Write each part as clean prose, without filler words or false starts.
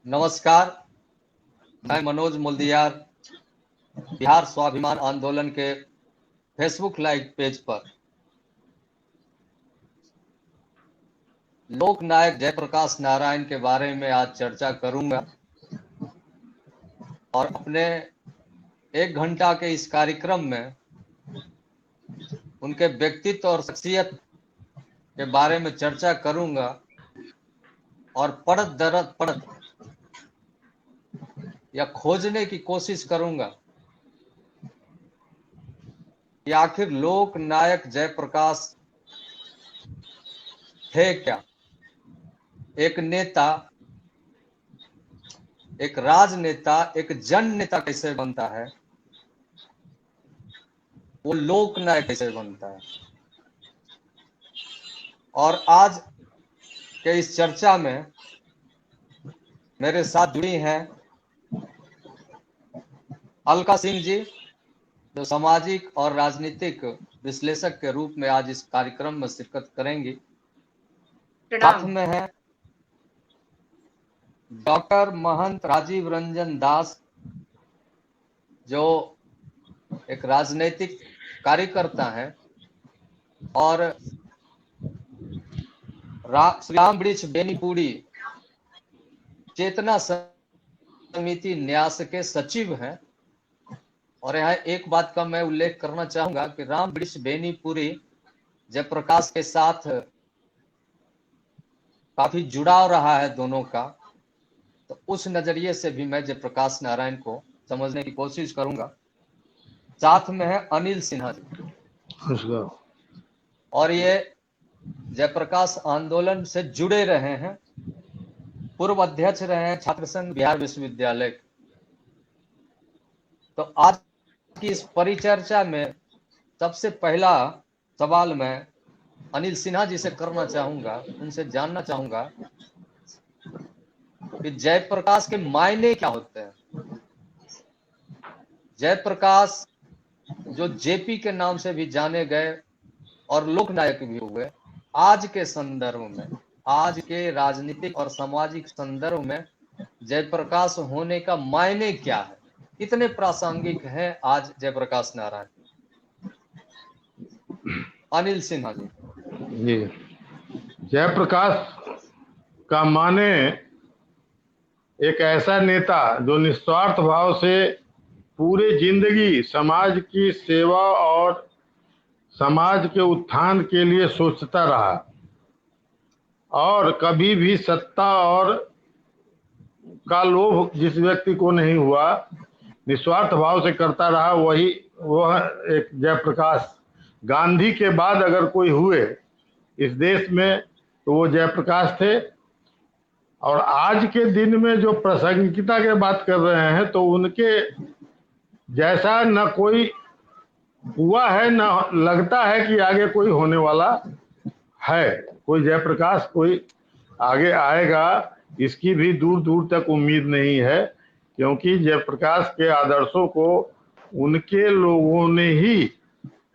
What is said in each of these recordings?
नमस्कार, मैं मनोज मुल्दियार बिहार स्वाभिमान आंदोलन के फेसबुक लाइव पेज पर लोक नायक जयप्रकाश नारायण के बारे में आज चर्चा करूंगा और अपने 1 घंटा के इस कार्यक्रम में उनके व्यक्तित्व और शख्सियत के बारे में चर्चा करूंगा और पढ़त दरत पढ़त या खोजने की कोशिश करूंगा कि आखिर लोक नायक जयप्रकाश थे क्या। एक नेता, एक राजनेता, एक जन नेता कैसे बनता है, वो लोक नायक कैसे बनता है। और आज के इस चर्चा में मेरे साथ जुड़ी हैं अलका सिंह जी, जो सामाजिक और राजनीतिक विश्लेषक के रूप में आज इस कार्यक्रम में शिरकत करेंगी। साथ में है डॉक्टर महंत राजीव रंजन दास, जो एक राजनीतिक कार्यकर्ता हैं और श्री राम वृक्ष बेनीपुरी चेतना समिति न्यास के सचिव हैं। और यहाँ एक बात का मैं उल्लेख करना चाहूंगा कि राम वृक्ष बेनीपुरी जयप्रकाश के साथ काफी जुड़ाव रहा है दोनों का, तो उस नजरिए से भी मैं जयप्रकाश नारायण को समझने की कोशिश करूंगा। साथ में है अनिल सिन्हा जी, और ये जयप्रकाश आंदोलन से जुड़े रहे हैं, पूर्व अध्यक्ष रहे हैं छात्र संघ बिहार विश्वविद्यालय। तो आज की इस परिचर्चा में सबसे पहला सवाल मैं अनिल सिन्हा जी से करना चाहूंगा, उनसे जानना चाहूंगा कि जयप्रकाश के मायने क्या होते हैं। जयप्रकाश जो जेपी के नाम से भी जाने गए और लोकनायक भी हुए, आज के संदर्भ में, आज के राजनीतिक और सामाजिक संदर्भ में जयप्रकाश होने का मायने क्या है, कितने प्रासंगिक है आज जयप्रकाश नारायण। अनिल सिन्हा जी। जी, जयप्रकाश का माने एक ऐसा नेता जो निस्वार्थ भाव से पूरे जिंदगी समाज की सेवा और समाज के उत्थान के लिए सोचता रहा और कभी भी सत्ता और का लोभ जिस व्यक्ति को नहीं हुआ, निस्वार्थ भाव से करता रहा, वह एक जयप्रकाश। गांधी के बाद अगर कोई हुए इस देश में तो वो जयप्रकाश थे। और आज के दिन में जो प्रासंगिकता की बात कर रहे हैं तो उनके जैसा न कोई हुआ है, न लगता है कि आगे कोई होने वाला है। कोई जयप्रकाश कोई आगे आएगा इसकी भी दूर दूर तक उम्मीद नहीं है, क्योंकि जयप्रकाश के आदर्शों को उनके लोगों ने ही,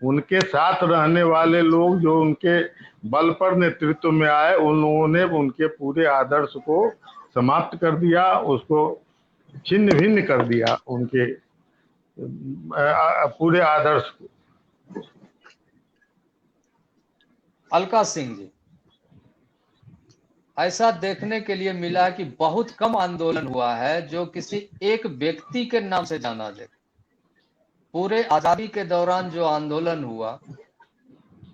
उनके साथ रहने वाले लोग जो उनके बल पर नेतृत्व में आए, उन लोगों ने उनके पूरे आदर्श को समाप्त कर दिया, उसको छिन्न भिन्न कर दिया, उनके पूरे आदर्श को। अलका सिंह जी, ऐसा देखने के लिए मिला कि बहुत कम आंदोलन हुआ है जो किसी एक व्यक्ति के नाम से जाना जाए। पूरे आजादी के दौरान जो आंदोलन हुआ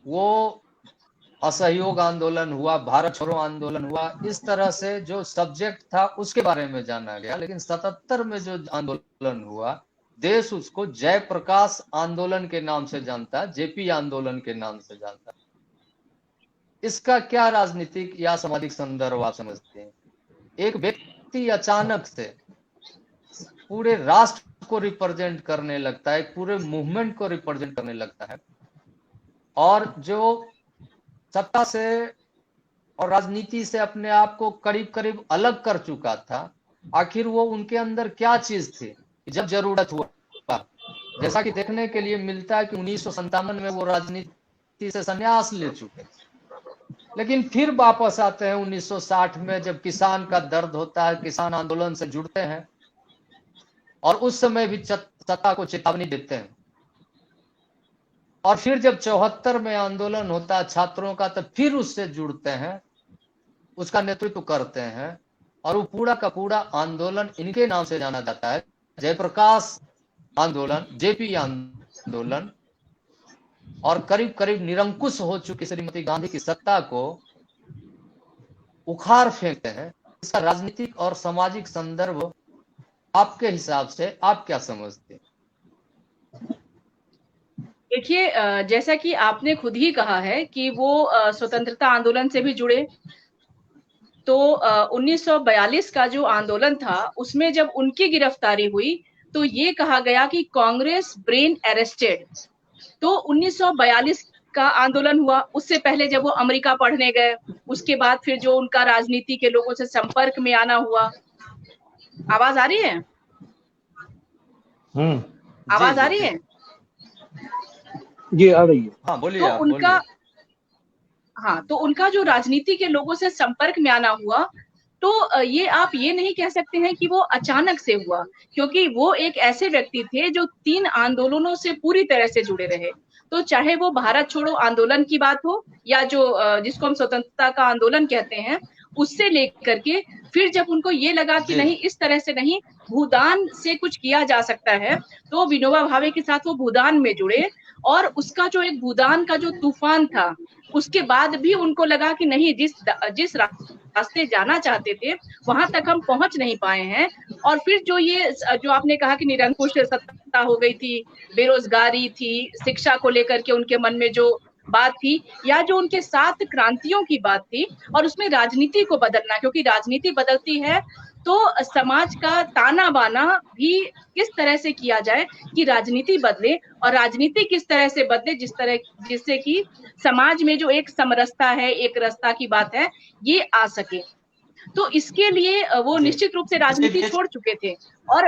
वो असहयोग आंदोलन हुआ, भारत छोड़ो आंदोलन हुआ, इस तरह से जो सब्जेक्ट था उसके बारे में जाना गया। लेकिन 77 में जो आंदोलन हुआ, देश उसको जयप्रकाश आंदोलन के नाम से जानता है, जेपी आंदोलन के नाम से जानता है। इसका क्या राजनीतिक या सामाजिक संदर्भ आप समझते हैं? एक व्यक्ति अचानक से पूरे राष्ट्र को रिप्रेजेंट करने लगता है, पूरे मूवमेंट को रिप्रेजेंट करने लगता है, और जो सत्ता से और राजनीति से अपने आप को करीब करीब अलग कर चुका था, आखिर वो उनके अंदर क्या चीज थी जब जरूरत हुआ। जैसा कि देखने के लिए मिलता है कि 1957 में वो राजनीति से संन्यास ले चुके, लेकिन फिर वापस आते हैं 1960 में, जब किसान का दर्द होता है, किसान आंदोलन से जुड़ते हैं और उस समय भी सत्ता को चेतावनी देते हैं। और फिर जब 74 में आंदोलन होता है छात्रों का, तब फिर उससे जुड़ते हैं, उसका नेतृत्व करते हैं, और वो पूरा का पूरा आंदोलन इनके नाम से जाना जाता है, जयप्रकाश आंदोलन, जेपी आंदोलन। और करीब करीब निरंकुश हो चुकी श्रीमती गांधी की सत्ता को उखाड़ फेंकते हैं। इसका राजनीतिक और सामाजिक संदर्भ आपके हिसाब से आप क्या समझते हैं? देखिए, जैसा कि आपने खुद ही कहा है कि वो स्वतंत्रता आंदोलन से भी जुड़े, तो 1942 का जो आंदोलन था उसमें जब उनकी गिरफ्तारी हुई तो ये कहा गया कि कांग्रेस ब्रेन अरेस्टेड। तो 1942 का आंदोलन हुआ, उससे पहले जब वो अमेरिका पढ़ने गए, उसके बाद फिर जो उनका राजनीति के लोगों से संपर्क में आना हुआ। आवाज आ रही है? आवाज आ रही है? जी आ रही है। हाँ बोलिए। तो आप उनका बोलिए। हाँ, तो उनका जो राजनीति के लोगों से संपर्क में आना हुआ, तो ये आप ये नहीं कह सकते हैं कि वो अचानक से हुआ, क्योंकि वो एक ऐसे व्यक्ति थे जो 3 आंदोलनों से पूरी तरह से जुड़े रहे। तो चाहे वो भारत छोड़ो आंदोलन की बात हो या जो जिसको हम स्वतंत्रता का आंदोलन कहते हैं, उससे लेकर के फिर जब उनको ये लगा कि नहीं, इस तरह से नहीं, भूदान से कुछ किया जा सकता है, तो विनोबा भावे के साथ वो भूदान में जुड़े। और उसका जो एक भूदान का जो तूफान था, उसके बाद भी उनको लगा कि नहीं, जिस रास्ते जाना चाहते थे वहां तक हम पहुंच नहीं पाए हैं। और फिर जो आपने कहा कि निरंकुश सत्ता हो गई थी, बेरोजगारी थी, शिक्षा को लेकर के उनके मन में जो बात थी, या जो उनके 7 क्रांतियों की बात थी, और उसमें राजनीति को बदलना, क्योंकि राजनीति बदलती है तो समाज का ताना बाना भी किस तरह से किया जाए कि राजनीति बदले, और राजनीति किस तरह से बदले जिससे कि समाज में जो एक समरसता है, एक रसता की बात है, ये आ सके। तो इसके लिए वो निश्चित रूप से राजनीति छोड़ चुके थे, और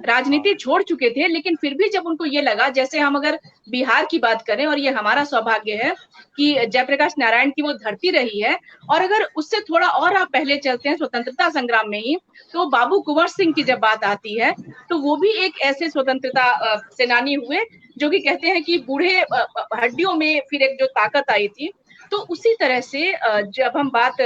राजनीति छोड़ चुके थे, लेकिन फिर भी जब उनको ये लगा, जैसे हम अगर बिहार की बात करें, और ये हमारा सौभाग्य है कि जयप्रकाश नारायण की वो धरती रही है, और अगर उससे थोड़ा और आप पहले चलते हैं स्वतंत्रता संग्राम में ही, तो बाबू कुंवर सिंह की जब बात आती है, तो वो भी एक ऐसे स्वतंत्रता सेनानी हुए जो कि कहते हैं कि बूढ़े हड्डियों में फिर एक जो ताकत आई थी। तो उसी तरह से जब हम बात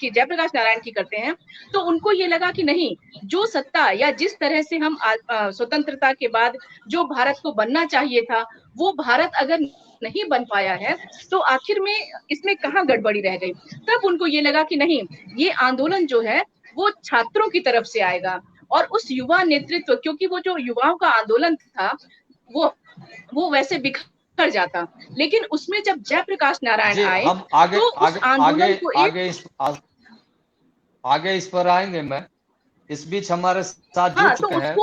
कि जयप्रकाश नारायण की करते हैं, तो उनको ये लगा कि नहीं, जो सत्ता या जिस तरह से हम स्वतंत्रता के बाद जो भारत को बनना चाहिए था, वो भारत अगर नहीं बन पाया है, तो आखिर में इसमें कहाँ गड़बड़ी रह गई। तब उनको ये लगा कि नहीं, ये आंदोलन जो है वो छात्रों की तरफ से आएगा, और उस युवा नेतृत्व, क्योंकि वो जो युवाओं का आंदोलन था वो वैसे बिखर जाता, लेकिन उसमें जब जयप्रकाश नारायण आए, हम आगे तो उस आंदोलन को आगे इस पर आएंगे। मैं इस बीच हमारे साथ जुड़ चुके हैं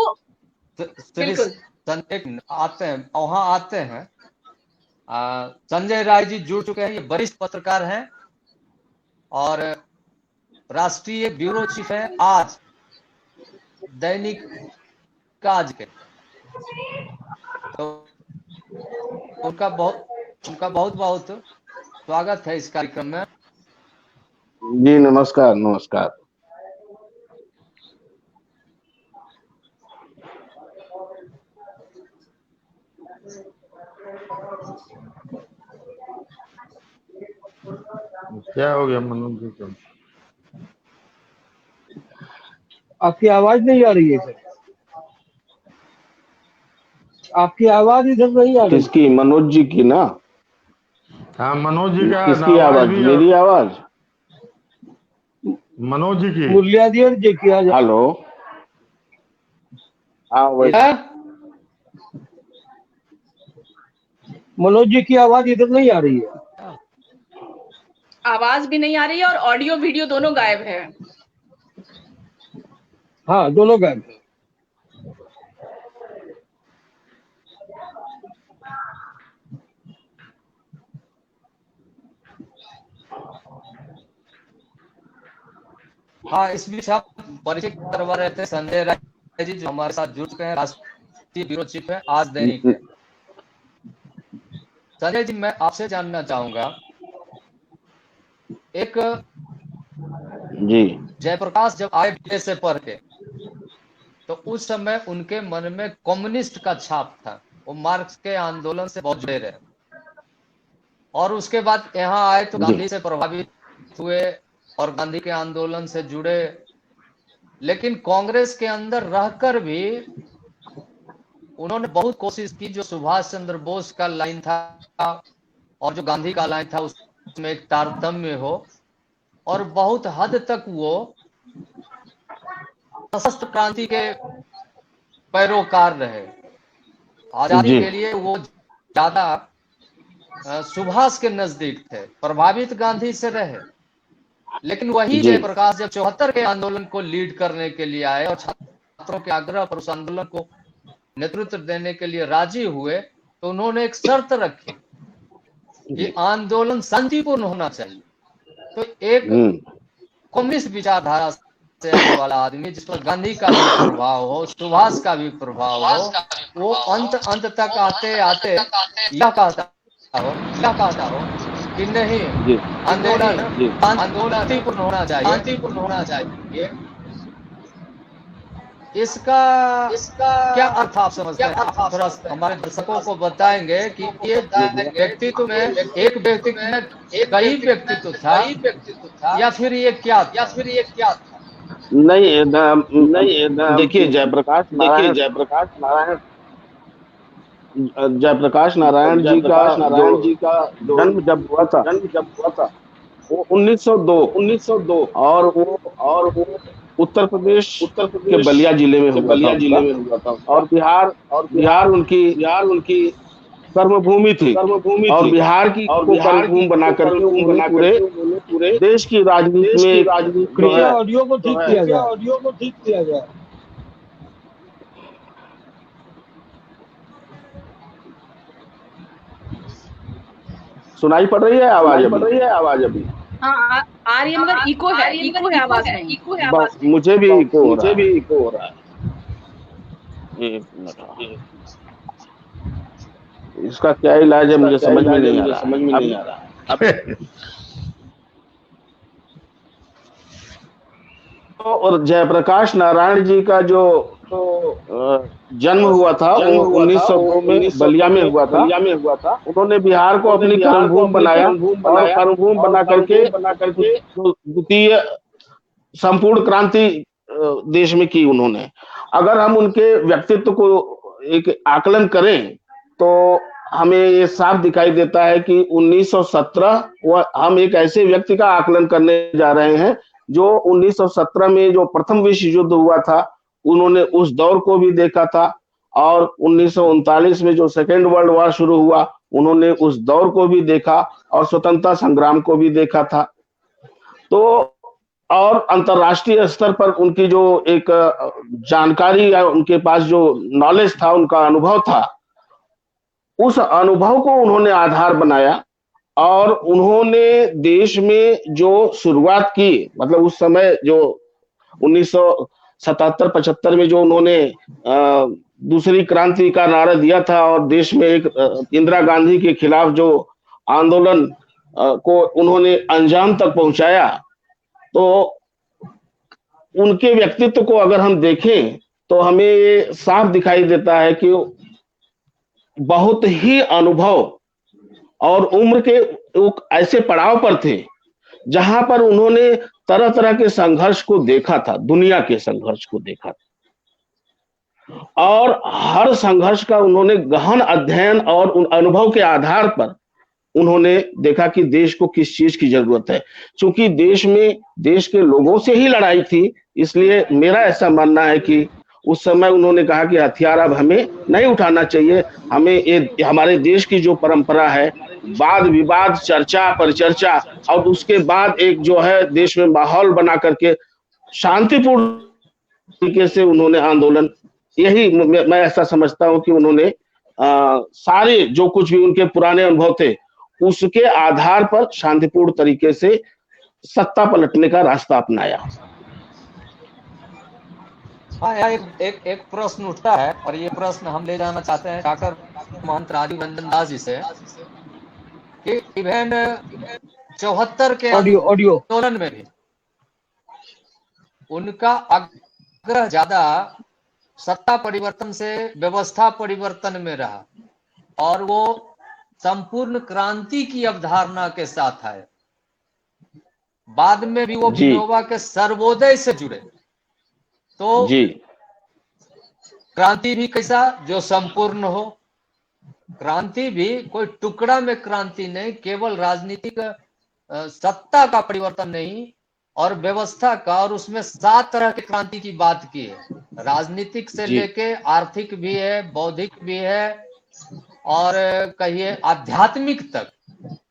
आते हैं वहां आते हैं संजय राय जी जुड़ चुके हैं। ये वरिष्ठ पत्रकार हैं और राष्ट्रीय ब्यूरो चीफ है आज दैनिक आज के। तो उनका बहुत बहुत स्वागत है इस कार्यक्रम में। जी नमस्कार। नमस्कार। क्या हो गया मनोज जी को? आपकी आवाज नहीं आ रही है सर, आपकी आवाज इधर नहीं आ रही। किसकी? मनोज जी की ना? हाँ मनोज जी का। किसकी आवाज? मेरी आवाज? मनोज जी की। मुरलियादियर जी की आवाज। हेलो। हाँ वही। मनोज जी की आवाज इधर नहीं आ रही है। आवाज भी नहीं आ रही है और ऑडियो वीडियो दोनों गायब है। हाँ दोनों गायब है। हाँ इस बीच हम परिचय करवा रहे थे संजय राय जी जो हमारे साथ जुड़ चुके हैं, राष्ट्रीय ब्यूरो चीफ है आज दैनिक है। संजय जी मैं आपसे जानना चाहूंगा एक जी जयप्रकाश जब आए विदेश से पढ़ के, तो उस समय उनके मन में कम्युनिस्ट का छाप था। वो मार्क्स के आंदोलन से बहुत जुड़े रहे, और उसके बाद यहाँ आए तो गांधी से प्रभावित हुए और गांधी के आंदोलन से जुड़े। लेकिन कांग्रेस के अंदर रहकर भी उन्होंने बहुत कोशिश की, जो सुभाष चंद्र बोस का लाइन था और जो गांधी का लाइन था उसमें एक तारतम्य हो, और बहुत हद तक वो सशस्त्र क्रांति के पैरोकार रहे। आजादी के लिए वो ज्यादा सुभाष के नजदीक थे, प्रभावित गांधी से रहे। लेकिन वही जयप्रकाश जब 74 के आंदोलन को लीड करने के लिए आए और छात्रों के आग्रह पर उस आंदोलन को नेतृत्व देने के लिए राजी हुए, तो उन्होंने एक शर्त रखी कि आंदोलन शांतिपूर्ण होना चाहिए। तो एक कम्युनिस्ट विचारधारा से आने वाला आदमी, जिस पर गांधी का भी प्रभाव हो, सुभाष का भी प्रभाव हो, वो अंत तक आते आते यह कहता हो कि नहीं, आंदोलन शांतिपूर्ण होना चाहिए। इसका क्या अर्थ आप समझते हैं? आप थोड़ा हमारे दर्शकों को बताएंगे कि ये व्यक्तित्व में एक व्यक्तित्व में कई व्यक्तित्व था, या फिर ये क्या था? नहीं, देखिए जयप्रकाश नारायण जी का जन्म जब हुआ था वो 1902 और वो उत्तर प्रदेश के बलिया जिले में हुआ था। और बिहार उनकी कर्मभूमि थी, और बिहार की कर्मभूमि बना करके उन्होंने पूरे देश की राजनीति में ऑडियो को ठीक किया जाए। सुनाई पड़ रही है आवाज अभी? हाँ, आ रही है, मगर इको है आवाज नहीं। मुझे भी इको हो रहा है। एक मिनट, इसका क्या इलाज है मुझे समझ में नहीं आ रहा। तो और जयप्रकाश नारायण जी का जो जन्म हुआ था वो 1902 में बलिया में हुआ था। उन्होंने बिहार को अपनी कर्मभूमि बनाया, और कर्मभूमि बना करके द्वितीय संपूर्ण क्रांति देश में की उन्होंने। अगर हम उनके व्यक्तित्व को एक आकलन करें तो हमें ये साफ दिखाई देता है कि 1917 हम एक ऐसे व्यक्ति का आकलन करने जा रहे हैं जो 1917 में जो प्रथम विश्व युद्ध हुआ था उन्होंने उस दौर को भी देखा था, और 1939 में जो सेकेंड वर्ल्ड वॉर शुरू हुआ उन्होंने उस दौर को भी देखा, और स्वतंत्रता संग्राम को भी देखा था। तो और अंतर्राष्ट्रीय स्तर पर उनकी जो एक जानकारी या उनके पास जो नॉलेज था, उनका अनुभव था, उस अनुभव को उन्होंने आधार बनाया, और उन्होंने देश में जो शुरुआत की, मतलब उस समय जो 1977-75 में जो उन्होंने दूसरी क्रांति का नारा दिया था, और देश में एक इंदिरा गांधी के खिलाफ जो आंदोलन को उन्होंने अंजाम तक पहुंचाया, तो उनके व्यक्तित्व को अगर हम देखें तो हमें ये साफ दिखाई देता है कि बहुत ही अनुभव और उम्र के ऐसे पड़ाव पर थे जहां पर उन्होंने तरह तरह के संघर्ष को देखा था, दुनिया के संघर्ष को देखा था, और हर संघर्ष का उन्होंने गहन अध्ययन और उन अनुभव के आधार पर उन्होंने देखा कि देश को किस चीज की जरूरत है। क्योंकि देश में देश के लोगों से ही लड़ाई थी, इसलिए मेरा ऐसा मानना है कि उस समय उन्होंने कहा कि हथियार अब हमें नहीं उठाना चाहिए, हमें ये हमारे देश की जो परंपरा है वाद विवाद, चर्चा परिचर्चा, और उसके बाद एक जो है देश में माहौल बना करके शांतिपूर्ण तरीके से उन्होंने आंदोलन, यही मैं ऐसा समझता हूं कि उन्होंने सारे जो कुछ भी उनके पुराने अनुभव थे उसके आधार पर शांतिपूर्ण तरीके से सत्ता पलटने का रास्ता अपनाया। हाँ, यहाँ एक प्रश्न उठता है, और ये प्रश्न हम ले जाना चाहते हैं डॉक्टर महंत राजीव रंजन दास जी से, कि इवन 74 के ऑडियो ऑडियो आंदोलन में भी उनका आग्रह ज्यादा सत्ता परिवर्तन से व्यवस्था परिवर्तन में रहा और वो संपूर्ण क्रांति की अवधारणा के साथ आए। बाद में भी वो विनोबा के सर्वोदय से जुड़े। तो जी क्रांति भी कैसा, जो संपूर्ण हो। क्रांति भी कोई टुकड़ा में क्रांति नहीं, केवल राजनीतिक सत्ता का परिवर्तन नहीं और व्यवस्था का, और उसमें 7 तरह की क्रांति की बात की है। राजनीतिक से लेके आर्थिक भी है, बौद्धिक भी है और कहिए आध्यात्मिक तक।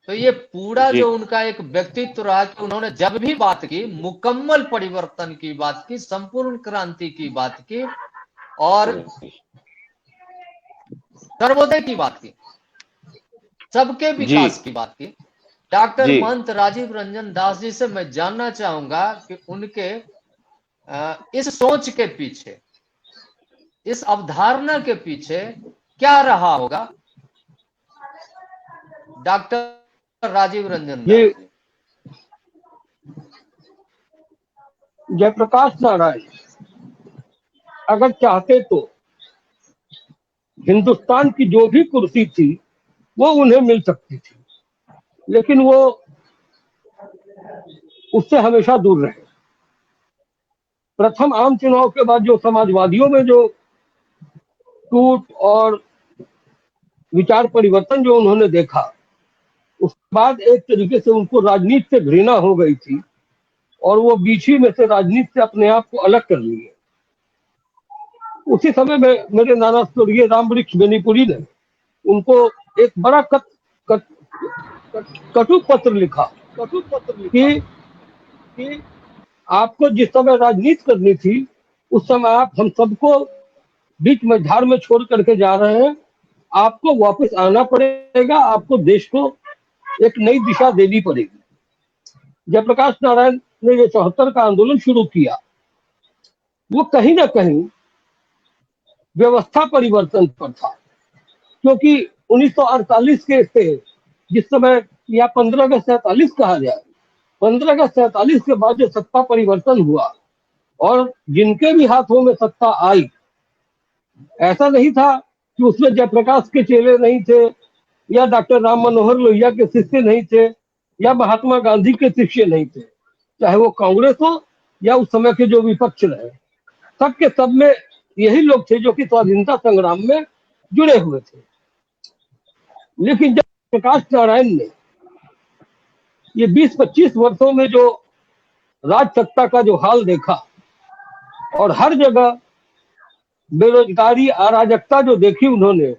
तो ये पूरा जो उनका एक व्यक्तित्व रहा कि उन्होंने जब भी बात की मुकम्मल परिवर्तन की बात की, संपूर्ण क्रांति की बात की और सर्वोदय की बात की, सबके विकास की बात की। डॉक्टर महंत राजीव रंजन दास जी से मैं जानना चाहूंगा कि उनके इस सोच के पीछे, इस अवधारणा के पीछे क्या रहा होगा डॉक्टर राजीव रंजन दास जी। जयप्रकाश नारायण अगर चाहते तो हिंदुस्तान की जो भी कुर्सी थी वो उन्हें मिल सकती थी, लेकिन वो उससे हमेशा दूर रहे। प्रथम आम चुनाव के बाद जो समाजवादियों में जो टूट और विचार परिवर्तन जो उन्होंने देखा, उसके बाद एक तरीके से उनको राजनीति से घृणा हो गई थी और वो बीच ही में से राजनीति से अपने आप को अलग कर लिए। उसी समय में मेरे नाना स्वर्गीय रामवृक्ष बेनीपुरी ने उनको एक बड़ा कटु पत्र लिखा कि आपको जिस समय राजनीति करनी थी उस समय आप हम सबको बीच में झाड़ में छोड़ करके जा रहे हैं, आपको वापस आना पड़ेगा, आपको देश को एक नई दिशा देनी पड़ेगी। जयप्रकाश नारायण ने जो 74 का आंदोलन शुरू किया वो कहीं ना कहीं व्यवस्था परिवर्तन पर था, क्योंकि 1948 के से जिस समय या 15 अगस्त 47 कहा जाए, 15 अगस्त 47 के बाद जो सत्ता परिवर्तन हुआ और जिनके भी हाथों में सत्ता आई, ऐसा नहीं था कि उसमें जयप्रकाश के चेले नहीं थे या डॉक्टर राम मनोहर लोहिया के शिष्य नहीं थे या महात्मा गांधी के शिष्य नहीं थे, चाहे वो कांग्रेस हो या उस समय के जो विपक्ष रहे, सबके सब में यही लोग थे जो कि स्वाधीनता संग्राम में जुड़े हुए थे। लेकिन जब प्रकाश नारायण ने ये 20-25 वर्षों में जो राज सत्ता का जो हाल देखा और हर जगह बेरोजगारी, अराजकता जो देखी उन्होंने,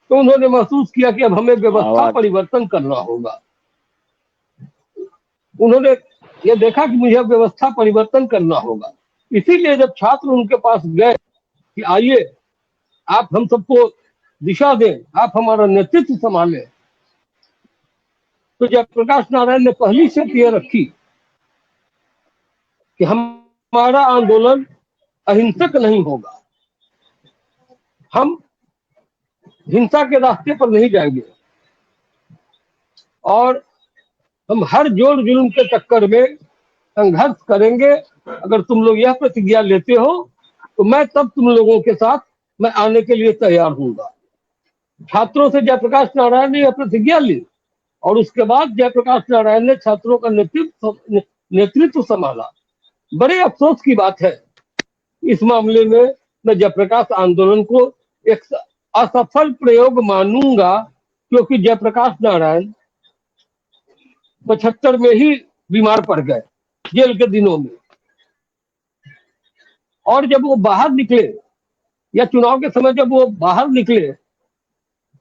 तो उन्होंने महसूस किया कि अब हमें व्यवस्था परिवर्तन करना होगा। उन्होंने ये देखा कि मुझे व्यवस्था परिवर्तन करना होगा। इसीलिए जब छात्र उनके पास गए कि आइए आप हम सबको दिशा दें, आप हमारा नेतृत्व संभालें, तो जयप्रकाश नारायण ने पहली शर्त यह रखी कि हमारा आंदोलन अहिंसक नहीं होगा, हम हिंसा के रास्ते पर नहीं जाएंगे और हम हर जोर जुल्म के चक्कर में संघर्ष करेंगे। अगर तुम लोग यह प्रतिज्ञा लेते हो तो मैं तब तुम लोगों के साथ मैं आने के लिए तैयार हूंगा। छात्रों से जयप्रकाश नारायण ने यह प्रतिज्ञा ली और उसके बाद जयप्रकाश नारायण ने छात्रों का नेतृत्व संभाला। बड़े अफसोस की बात है इस मामले में मैं जयप्रकाश आंदोलन को एक असफल प्रयोग मानूंगा, क्योंकि जयप्रकाश नारायण 75 में ही बीमार पड़ गए जेल के दिनों में, और जब वो बाहर निकले या चुनाव के समय जब वो बाहर निकले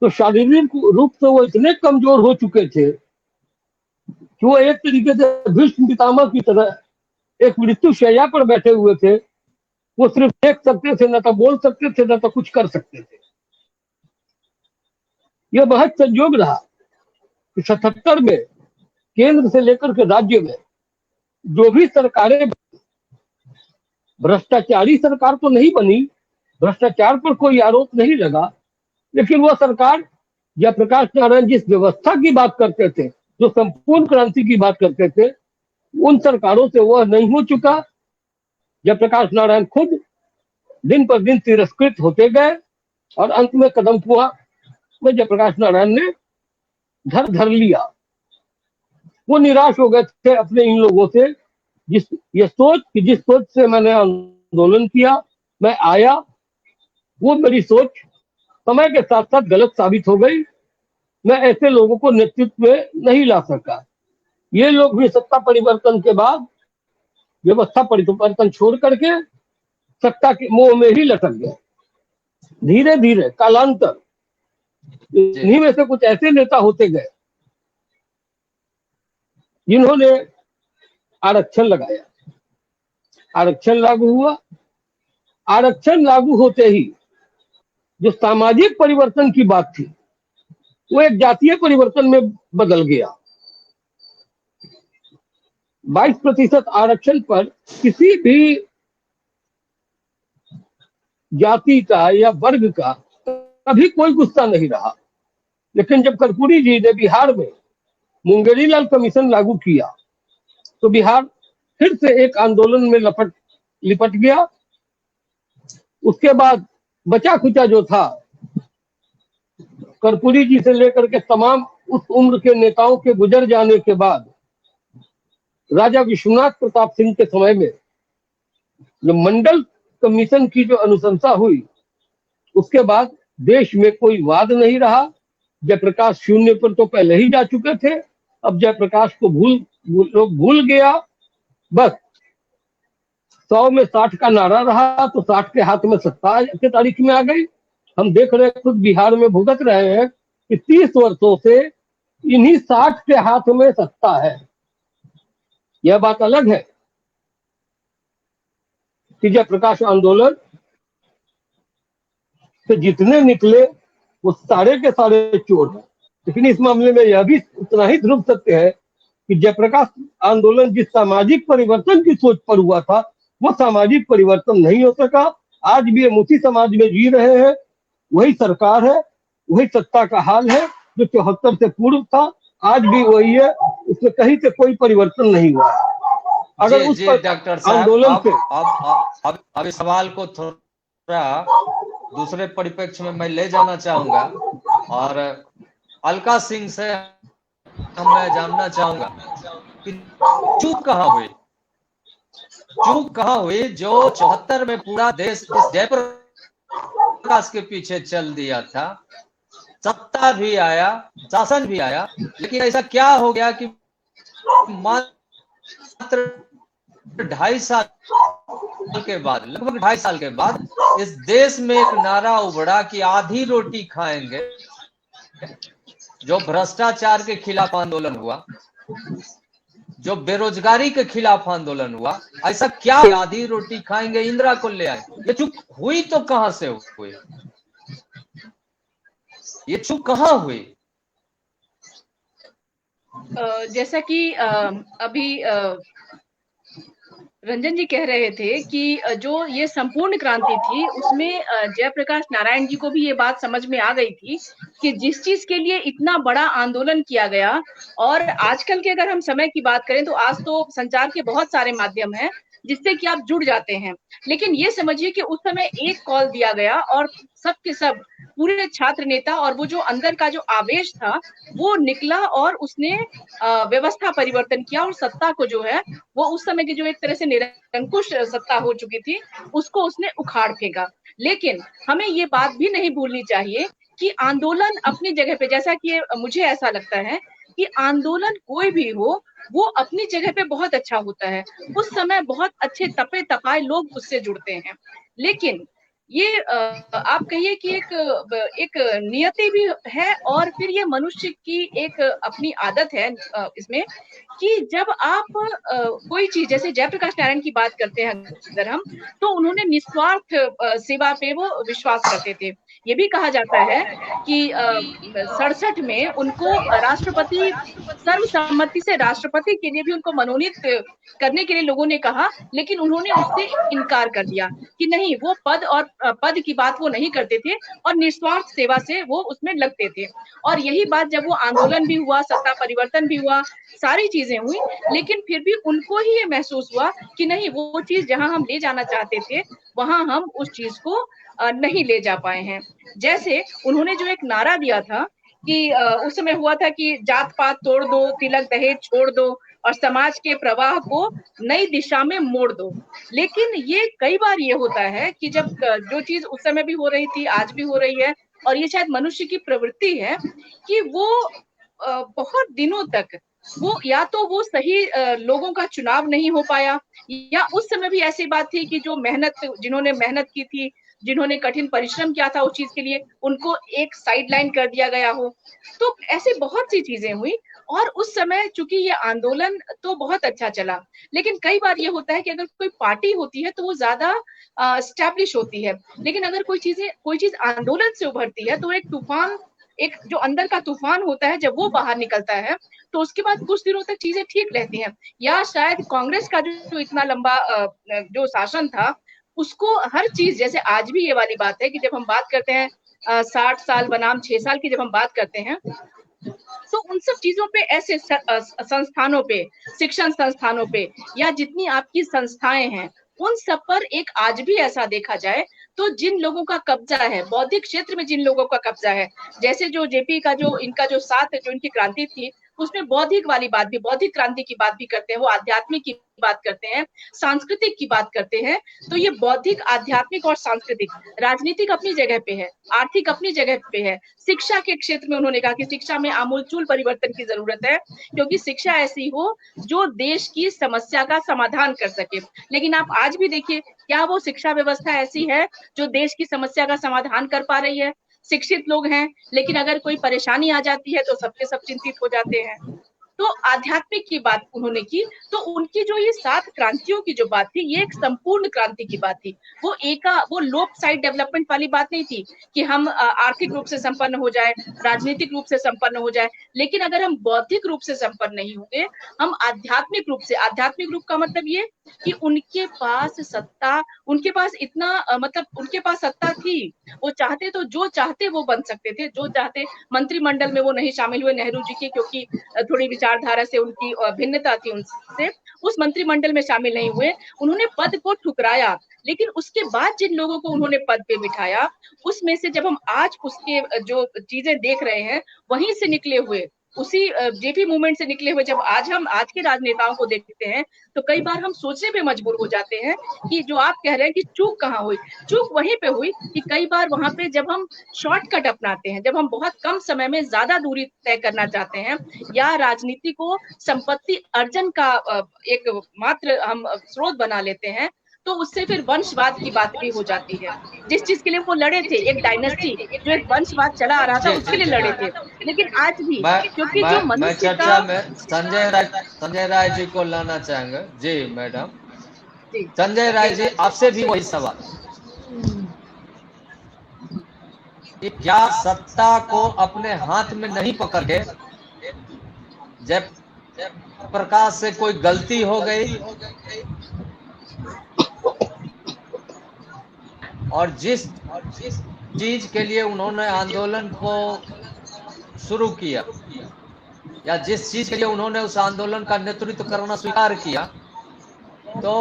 तो शारीरिक रूप से वो इतने कमजोर हो चुके थे कि वो एक तरीके से भीष्म पितामह की तरह एक मृत्यु शैया पर बैठे हुए थे। वो सिर्फ देख सकते थे, न तो बोल सकते थे, न तो कुछ कर सकते थे। यह बहुत संयोग रहा कि 77 में केंद्र से लेकर के राज्य में जो भी सरकारें, भ्रष्टाचारी सरकार तो नहीं बनी, भ्रष्टाचार पर कोई आरोप नहीं लगा, लेकिन वह सरकार जयप्रकाश नारायण जिस व्यवस्था की बात करते थे जो संपूर्ण क्रांति की बात करते थे, उन सरकारों से वह नहीं हो चुका। जयप्रकाश नारायण खुद दिन पर दिन तिरस्कृत होते गए और अंत में कदम हुआ में जयप्रकाश नारायण ने धर लिया। वो निराश हो गए थे अपने इन लोगों से, जिस सोच से मैंने आंदोलन किया, मैं आया, वो मेरी सोच समय के साथ साथ गलत साबित हो गई। मैं ऐसे लोगों को नेतृत्व में नहीं ला सका। ये लोग भी सत्ता परिवर्तन के बाद व्यवस्था परिवर्तन छोड़ करके सत्ता के मोह में ही लटक गए। धीरे धीरे कालांतर इन्हीं में से कुछ ऐसे नेता होते गए जिन्होंने आरक्षण लगाया, आरक्षण लागू हुआ। आरक्षण लागू होते ही जो सामाजिक परिवर्तन की बात थी वो एक जातीय परिवर्तन में बदल गया। 22% आरक्षण पर किसी भी जाति का या वर्ग का कभी कोई गुस्सा नहीं रहा। लेकिन जब कर्पूरी जी ने बिहार में मुंगेरीलाल कमीशन लागू किया तो बिहार फिर से एक आंदोलन में लिपट गया। उसके बाद बचा खुचा जो था, कर्पूरी जी से लेकर के तमाम उस उम्र के नेताओं के गुजर जाने के बाद राजा विश्वनाथ प्रताप सिंह के समय में जो मंडल कमीशन की जो अनुशंसा हुई, उसके बाद देश में कोई वाद नहीं रहा। जयप्रकाश शून्य पर तो पहले ही जा चुके थे। अब जयप्रकाश को लोग भूल गया। बस 100 में 60 का नारा रहा तो 60 के हाथ में सत्ता की तारीख में आ गई। हम देख रहे हैं, खुद बिहार में भुगत रहे हैं कि 30 वर्षों से इन्हीं 60 के हाथ में सत्ता है। यह बात अलग है कि जयप्रकाश आंदोलन से जितने निकले वो सारे के सारे चोर हैं। लेकिन इस मामले में यह भी उतना ही ध्रुव सत्य है कि जयप्रकाश आंदोलन जिस सामाजिक परिवर्तन की सोच पर हुआ था वो सामाजिक परिवर्तन नहीं हो सका। आज भी हम उसी समाज में जी रहे हैं, वही सरकार है, वही सत्ता का हाल है जो 74 से पूर्व था, आज भी वही है। उसमें कहीं से कोई परिवर्तन नहीं हुआ। अगर उस पर डॉक्टर आंदोलन से अब इस सवाल को थोड़ा दूसरे परिप्रेक्ष्य में मैं ले जाना चाहूंगा और अलका सिंह से मैं जानना चाहूंगा कि चूक कहाँ हुई जो 74 में पूरा देश इस जयप्रकाश के पीछे चल दिया था, सत्ता भी आया, शासन भी आया, लेकिन ऐसा क्या हो गया कि मात्र 2.5 साल के बाद, लगभग 2.5 साल के बाद इस देश में एक नारा उभरा कि आधी रोटी खाएंगे। जो भ्रष्टाचार के खिलाफ आंदोलन हुआ, जो बेरोजगारी के खिलाफ आंदोलन हुआ, ऐसा क्या आधी रोटी खाएंगे इंदिरा को ले आए। ये चूक हुई तो कहां से हुई? ये चूक कहां हुई? जैसा कि अभी रंजन जी कह रहे थे कि जो ये संपूर्ण क्रांति थी उसमें जयप्रकाश नारायण जी को भी ये बात समझ में आ गई थी कि जिस चीज के लिए इतना बड़ा आंदोलन किया गया, और आजकल के अगर हम समय की बात करें तो आज तो संचार के बहुत सारे माध्यम हैं जिससे कि आप जुड़ जाते हैं, लेकिन ये समझिए कि उस समय एक कॉल दिया गया और सब के सब पूरे छात्र नेता और वो जो अंदर का जो आवेश था वो निकला और उसने व्यवस्था परिवर्तन किया और सत्ता को जो है वो उस समय की जो एक तरह से निरंकुश सत्ता हो चुकी थी उसको उसने उखाड़ फेंका। लेकिन हमें ये बात भी नहीं भूलनी चाहिए कि आंदोलन अपनी जगह पे, जैसा कि मुझे ऐसा लगता है कि आंदोलन कोई भी हो वो अपनी जगह पे बहुत अच्छा होता है। उस समय बहुत अच्छे तपे तपाए लोग उससे जुड़ते हैं, लेकिन ये आप कहिए कि एक नियति भी है और फिर ये मनुष्य की एक अपनी आदत है इसमें कि जब आप कोई चीज, जैसे जयप्रकाश नारायण की बात करते हैं अगर हम, तो उन्होंने निस्वार्थ सेवा पे वो विश्वास करते थे। ये भी कहा जाता है कि 67 में उनको राष्ट्रपति, सर्वसम्मति से राष्ट्रपति के लिए भी उनको मनोनीत करने के लिए लोगों ने कहा, लेकिन उन्होंने उससे इनकार कर दिया कि नहीं, वो पद पद की बात वो नहीं करते थे और निस्वार्थ सेवा से वो उसमें लगते थे। और यही बात जब वो आंदोलन भी हुआ, सत्ता परिवर्तन भी हुआ, सारी चीजें हुई, लेकिन फिर भी उनको ही ये महसूस हुआ कि नहीं, वो चीज जहां हम ले जाना चाहते थे वहां हम उस चीज को नहीं ले जा पाए हैं। जैसे उन्होंने जो एक नारा दिया था कि उस समय हुआ था कि जात पात तोड़ दो, तिलक दहेज छोड़ दो और समाज के प्रवाह को नई दिशा में मोड़ दो। लेकिन ये कई बार ये होता है कि जब जो चीज उस समय भी हो रही थी, आज भी हो रही है, और ये शायद मनुष्य की प्रवृत्ति है कि वो बहुत दिनों तक वो या तो वो सही लोगों का चुनाव नहीं हो पाया, या उस समय भी ऐसी बात थी कि जो जिन्होंने मेहनत की थी, जिन्होंने कठिन परिश्रम किया था उस चीज के लिए, उनको एक साइडलाइन कर दिया गया हो। तो ऐसे बहुत सी चीजें हुई। और उस समय चूंकि ये आंदोलन तो बहुत अच्छा चला, लेकिन कई बार ये होता है कि अगर कोई पार्टी होती है तो वो ज्यादा स्टैब्लिश होती है, लेकिन अगर कोई चीज आंदोलन से उभरती है तो एक तूफान, एक जो अंदर का तूफान होता है, जब वो बाहर निकलता है तो उसके बाद कुछ दिनों तक चीजें ठीक रहती हैं। या शायद कांग्रेस का जो इतना लंबा जो शासन था, उसको हर चीज, जैसे आज भी ये वाली बात है कि जब हम बात करते हैं 60 साल बनाम 6 साल की जब हम बात करते हैं, तो उन सब चीजों पे, ऐसे संस्थानों पे, शिक्षण संस्थानों पे, या जितनी आपकी संस्थाएं हैं, उन सब पर एक आज भी ऐसा देखा जाए तो जिन लोगों का कब्जा है, बौद्धिक क्षेत्र में जिन लोगों का कब्जा है, जैसे जो जेपी का जो इनका जो साथ जो इनकी क्रांति थी, उसमें बौद्धिक वाली बात भी, बौद्धिक क्रांति की बात भी करते हैं, वो आध्यात्मिक की बात करते हैं, सांस्कृतिक की बात करते हैं। तो ये बौद्धिक, आध्यात्मिक और सांस्कृतिक, राजनीतिक अपनी जगह पे है, आर्थिक अपनी जगह पे है, शिक्षा के क्षेत्र में उन्होंने कहा कि शिक्षा में आमूलचूल परिवर्तन की जरूरत है, क्योंकि शिक्षा ऐसी हो जो देश की समस्या का समाधान कर सके। लेकिन आप आज भी देखिए, क्या वो शिक्षा व्यवस्था ऐसी है जो देश की समस्या का समाधान कर पा रही है? शिक्षित लोग हैं, लेकिन अगर कोई परेशानी आ जाती है तो सबके सब चिंतित हो जाते हैं। तो आध्यात्मिक की बात उन्होंने की, तो उनकी जो ये 7 क्रांतियों की जो बात थी, ये एक संपूर्ण क्रांति की बात थी। वो लोप साइड डेवलपमेंट वाली बात नहीं थी कि हम आर्थिक रूप से संपन्न हो जाए, राजनीतिक रूप से संपन्न हो जाए, लेकिन अगर हम बौद्धिक रूप से संपन्न नहीं होंगे, हम आध्यात्मिक रूप से, आध्यात्मिक रूप का मतलब ये कि उनके पास सत्ता, उनके पास इतना मतलब उनके पास सत्ता थी, वो चाहते तो जो चाहते वो बन सकते थे, जो चाहते। मंत्रिमंडल में वो नहीं शामिल हुए नेहरू जी के, क्योंकि थोड़ी विचारधारा से उनकी भिन्नता थी उनसे, उस मंत्रिमंडल में शामिल नहीं हुए, उन्होंने पद को ठुकराया। लेकिन उसके बाद जिन लोगों को उन्होंने पद पे बिठाया, उसमें से जब हम आज उसके जो चीजें देख रहे हैं, वहीं से निकले हुए, उसी जेपी मूवमेंट से निकले हुए जब हम आज के राजनेताओं को देखते हैं, तो कई बार हम सोचने पे मजबूर हो जाते हैं कि जो आप कह रहे हैं कि चूक कहाँ हुई, चूक वहीं पे हुई कि कई बार वहां पे जब हम शॉर्टकट अपनाते हैं, जब हम बहुत कम समय में ज्यादा दूरी तय करना चाहते हैं, या राजनीति को संपत्ति अर्जन का एक मात्र हम स्रोत बना लेते हैं, तो उससे फिर वंशवाद की बात भी हो जाती है। जिस चीज के लिए वो लड़े थे, एक डायनेस्टी जो एक वंशवाद चला आ रहा था, उसके लिए लड़े थे। लेकिन आज भी क्योंकि जो मनुष्य चर्चा में संजय राय जी को लाना चाहेंगे। जी मैडम, संजय राय जी, आपसे भी वही सवाल कि क्या सत्ता को अपने हाथ में नहीं पकड़ के जयप्रकाश से कोई गलती हो गई, और जिस चीज के लिए उन्होंने आंदोलन को शुरू किया, या जिस चीज के लिए उन्होंने उस आंदोलन का नेतृत्व करना स्वीकार किया, तो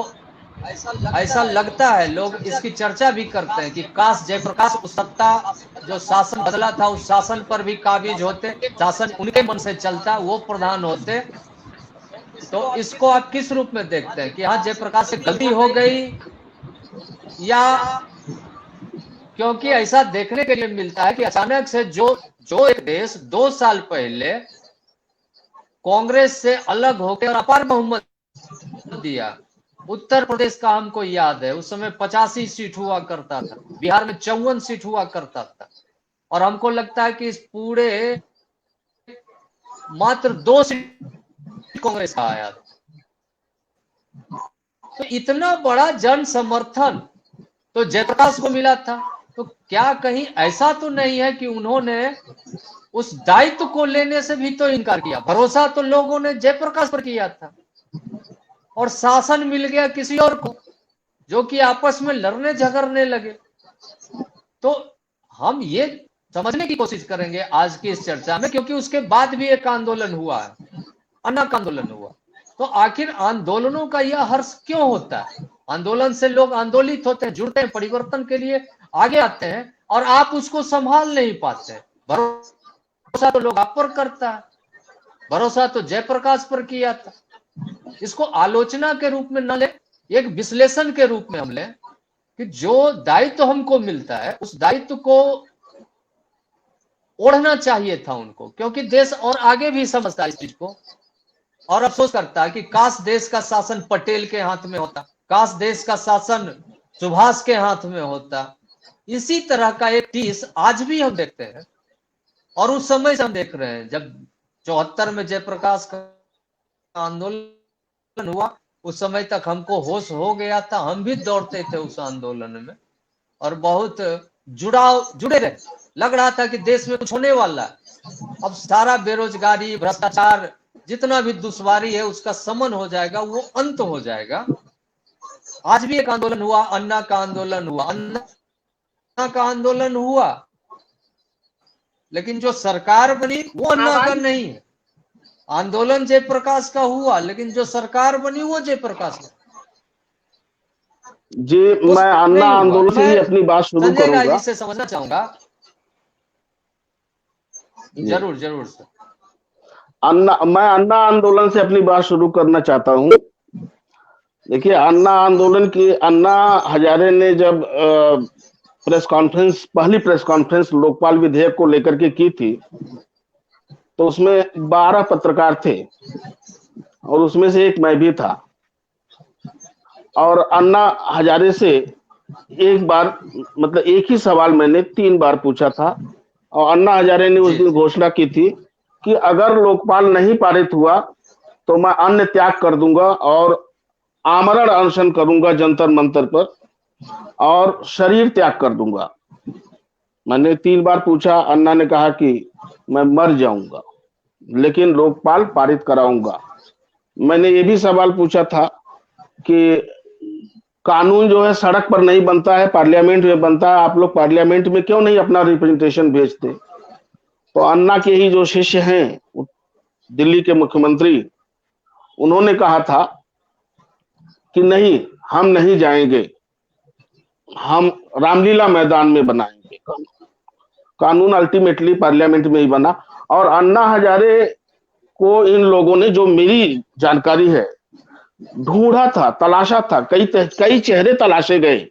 ऐसा लगता है, लोग इसकी चर्चा भी करते हैं कि काश जयप्रकाश उस सत्ता, जो शासन बदला था, उस शासन पर भी काबिज होते, शासन उनके मन से चलता, वो प्रधान होते। तो इसको आप किस रूप में देखते हैं कि हाँ जयप्रकाश से गलती हो गई, या क्योंकि ऐसा देखने के लिए मिलता है कि अचानक से जो एक देश 2 साल पहले कांग्रेस से अलग होकर अपार बहुमत दिया, उत्तर प्रदेश का हमको याद है, उस समय 85 सीट हुआ करता था, बिहार में 54 सीट हुआ करता था, और हमको लगता है कि इस पूरे मात्र 2 सीट कांग्रेस का आया था। तो इतना बड़ा जन समर्थन तो जयप्रकाश को मिला था, तो क्या कहीं ऐसा तो नहीं है कि उन्होंने उस दायित्व को लेने से भी तो इनकार किया? भरोसा तो लोगों ने जयप्रकाश पर किया था, और शासन मिल गया किसी और को, जो कि आपस में लड़ने झगड़ने लगे। तो हम ये समझने की कोशिश करेंगे आज की इस चर्चा में, क्योंकि उसके बाद भी एक आंदोलन हुआ है, अन्ना का आंदोलन हुआ। तो आखिर आंदोलनों का यह हर्ष क्यों होता है? आंदोलन से लोग आंदोलित होते हैं, जुड़ते हैं, परिवर्तन के लिए आगे आते हैं, और आप उसको संभाल नहीं पाते। भरोसा तो लोग आप पर करता है, भरोसा तो जयप्रकाश पर किया था। इसको आलोचना के रूप में न ले, एक विश्लेषण के रूप में हम लें कि जो दायित्व हमको मिलता है उस दायित्व को ओढ़ना चाहिए था उनको, क्योंकि देश और आगे भी समझता है इस चीज को और अफसोस करता है कि काश देश का शासन पटेल के हाथ में होता, काश देश का शासन सुभाष के हाथ में होता। इसी तरह का एक टीस आज भी हम देखते हैं, और उस समय से हम देख रहे हैं जब 74 में जयप्रकाश का आंदोलन हुआ, उस समय तक हमको होश हो गया था, हम भी दौड़ते थे उस आंदोलन में और बहुत जुड़े रहे। लग रहा था कि देश में कुछ होने वाला है। अब सारा बेरोजगारी, भ्रष्टाचार, जितना भी दुश्वारी है उसका शमन हो जाएगा, वो अंत हो जाएगा। आज भी एक आंदोलन हुआ, अन्ना का आंदोलन हुआ, अन्ना का आंदोलन हुआ, लेकिन जो सरकार बनी वो अन्ना का नहीं है। आंदोलन जयप्रकाश का हुआ, लेकिन जो सरकार बनी वो जयप्रकाश का। जी, मैं अन्ना आंदोलन से ही अपनी बात शुरू करूंगा। जिससे समझना चाहूंगा, जरूर जरूर सर। मैं अन्ना आंदोलन से अपनी बात शुरू करना चाहता हूं। देखिए, अन्ना आंदोलन की अन्ना हजारे ने जब प्रेस कॉन्फ्रेंस, पहली प्रेस कॉन्फ्रेंस लोकपाल विधेयक को लेकर के की थी, तो उसमें 12 पत्रकार थे और उसमें से एक मैं भी था। और अन्ना हजारे से एक बार, मतलब एक ही सवाल मैंने 3 बार पूछा था, और अन्ना हजारे ने उस दिन घोषणा की थी कि अगर लोकपाल नहीं पारित हुआ तो मैं अन्न त्याग कर दूंगा और आमरण अनशन करूंगा जंतर मंतर पर, और शरीर त्याग कर दूंगा। मैंने 3 बार पूछा, अन्ना ने कहा कि मैं मर जाऊंगा लेकिन लोकपाल पारित कराऊंगा। मैंने ये भी सवाल पूछा था कि कानून जो है सड़क पर नहीं बनता है, पार्लियामेंट में बनता है, आप लोग पार्लियामेंट में क्यों नहीं अपना रिप्रेजेंटेशन भेजते? तो अन्ना के ही जो शिष्य हैं दिल्ली के मुख्यमंत्री, उन्होंने कहा था कि नहीं, हम नहीं जाएंगे, हम रामलीला मैदान में बनाएंगे कानून। अल्टीमेटली पार्लियामेंट में ही बना। और अन्ना हजारे को इन लोगों ने, जो मेरी जानकारी है, ढूंढा था, तलाशा था, कई चेहरे तलाशे गए,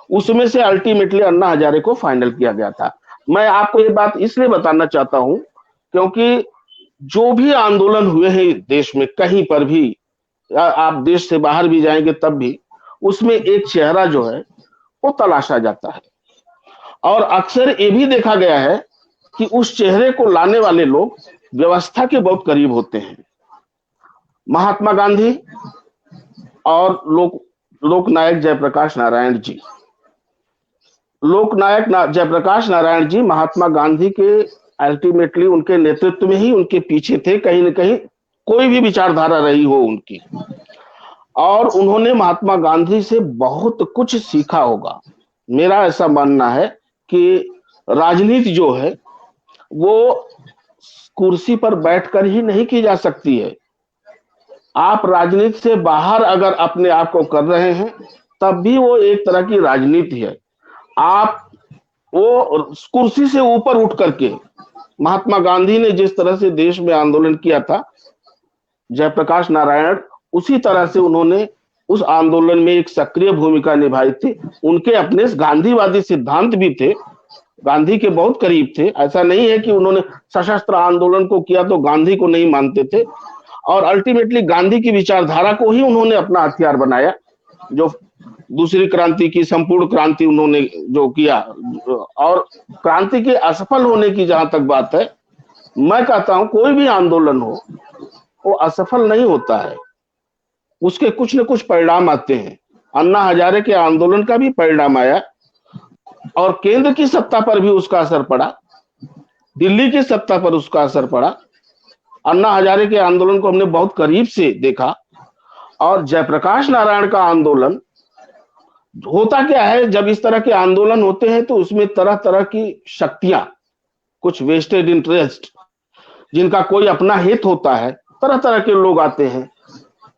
उसमें से अल्टीमेटली अन्ना हजारे को फाइनल किया गया था। मैं आपको ये बात इसलिए बताना चाहता हूं क्योंकि जो भी आंदोलन हुए हैं देश में, कहीं पर भी, आप देश से बाहर भी जाएंगे तब भी उसमें एक चेहरा जो है वो तलाशा जाता है। और अक्सर ये भी देखा गया है कि उस चेहरे को लाने वाले लोग व्यवस्था के बहुत करीब होते हैं। महात्मा गांधी और लोकनायक जयप्रकाश नारायण जी, लोकनायक जयप्रकाश नारायण जी महात्मा गांधी के अल्टीमेटली उनके नेतृत्व में ही उनके पीछे थे, कहीं ना कहीं कोई भी विचारधारा रही हो उनकी, और उन्होंने महात्मा गांधी से बहुत कुछ सीखा होगा। मेरा ऐसा मानना है कि राजनीति जो है वो कुर्सी पर बैठकर ही नहीं की जा सकती है। आप राजनीति से बाहर अगर अपने आप को कर रहे हैं तब भी वो एक तरह की राजनीति है। आप वो कुर्सी से ऊपर उठ करके, महात्मा गांधी ने जिस तरह से देश में आंदोलन किया था, जयप्रकाश नारायण उसी तरह से उन्होंने उस आंदोलन में एक सक्रिय भूमिका निभाई थी। उनके अपने गांधीवादी सिद्धांत भी थे, गांधी के बहुत करीब थे। ऐसा नहीं है कि उन्होंने सशस्त्र आंदोलन को किया तो गांधी को नहीं मानते थे, और अल्टीमेटली गांधी की विचारधारा को ही उन्होंने अपना हथियार बनाया। जो दूसरी क्रांति की, संपूर्ण क्रांति उन्होंने जो किया, और क्रांति के असफल होने की जहां तक बात है, मैं कहता हूं कोई भी आंदोलन हो वो असफल नहीं होता है, उसके कुछ न कुछ परिणाम आते हैं। अन्ना हजारे के आंदोलन का भी परिणाम आया और केंद्र की सत्ता पर भी उसका असर पड़ा, दिल्ली की सत्ता पर उसका असर पड़ा। अन्ना हजारे के आंदोलन को हमने बहुत करीब से देखा, और जयप्रकाश नारायण का आंदोलन होता क्या है, जब इस तरह के आंदोलन होते हैं तो उसमें तरह तरह की शक्तियां, कुछ वेस्टेड इंटरेस्ट, जिनका कोई अपना हित होता है, तरह तरह के लोग आते हैं।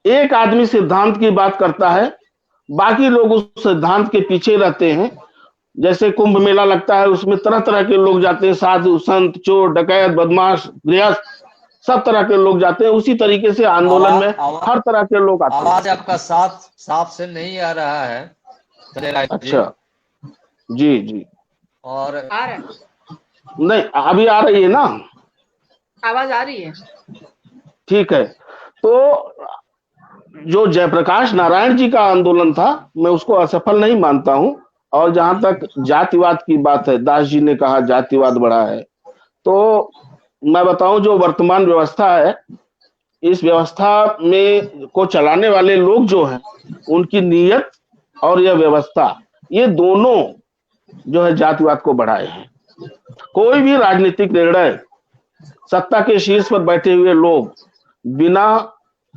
एक आदमी सिद्धांत की बात करता है, बाकी लोग उस सिद्धांत के पीछे रहते हैं। जैसे कुंभ मेला लगता है, उसमें तरह तरह के लोग जाते हैं, साधु संत चोर डकैत बदमाश गृहस्थ, सब तरह के लोग जाते हैं। उसी तरीके से आंदोलन में हर तरह के लोग आते हैं। आवाज आपका साफ साफ से नहीं आ रहा है संजय राय जी। अच्छा, जी जी, आ रहा है, नहीं अभी आ रही है ना, आवाज आ रही है। ठीक है। तो जो जयप्रकाश नारायण जी का आंदोलन था, मैं उसको असफल नहीं मानता हूं। और जहां तक जातिवाद की बात है, दास जी ने कहा जातिवाद बढ़ा है, तो मैं बताऊं जो वर्तमान व्यवस्था है, इस व्यवस्था में को चलाने वाले लोग जो हैं, उनकी नीयत और यह व्यवस्था, ये दोनों जो है जातिवाद को बढ़ाए हैं। कोई भी राजनीतिक निर्णय सत्ता के शीर्ष पर बैठे हुए लोग बिना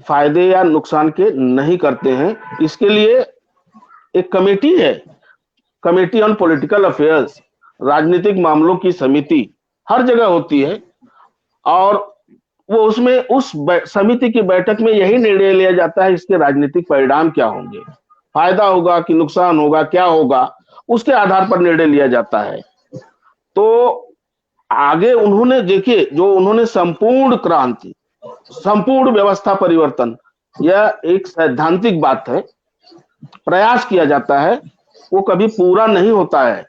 फायदे या नुकसान के नहीं करते हैं। इसके लिए एक कमेटी है, कमेटी ऑन पॉलिटिकल अफेयर्स, राजनीतिक मामलों की समिति हर जगह होती है। और वो उसमें उस समिति की बैठक में यही निर्णय लिया जाता है, इसके राजनीतिक परिणाम क्या होंगे, फायदा होगा कि नुकसान होगा, क्या होगा, उसके आधार पर निर्णय लिया जाता है। तो आगे उन्होंने देखिए, जो उन्होंने संपूर्ण क्रांति, संपूर्ण व्यवस्था परिवर्तन, यह एक सैद्धांतिक बात है, प्रयास किया जाता है, वो कभी पूरा नहीं होता है।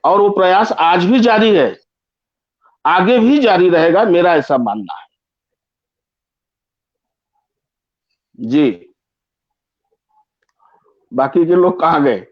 और वो प्रयास आज भी जारी है, आगे भी जारी रहेगा, मेरा ऐसा मानना है। जी, बाकी के लोग कहाँ गए?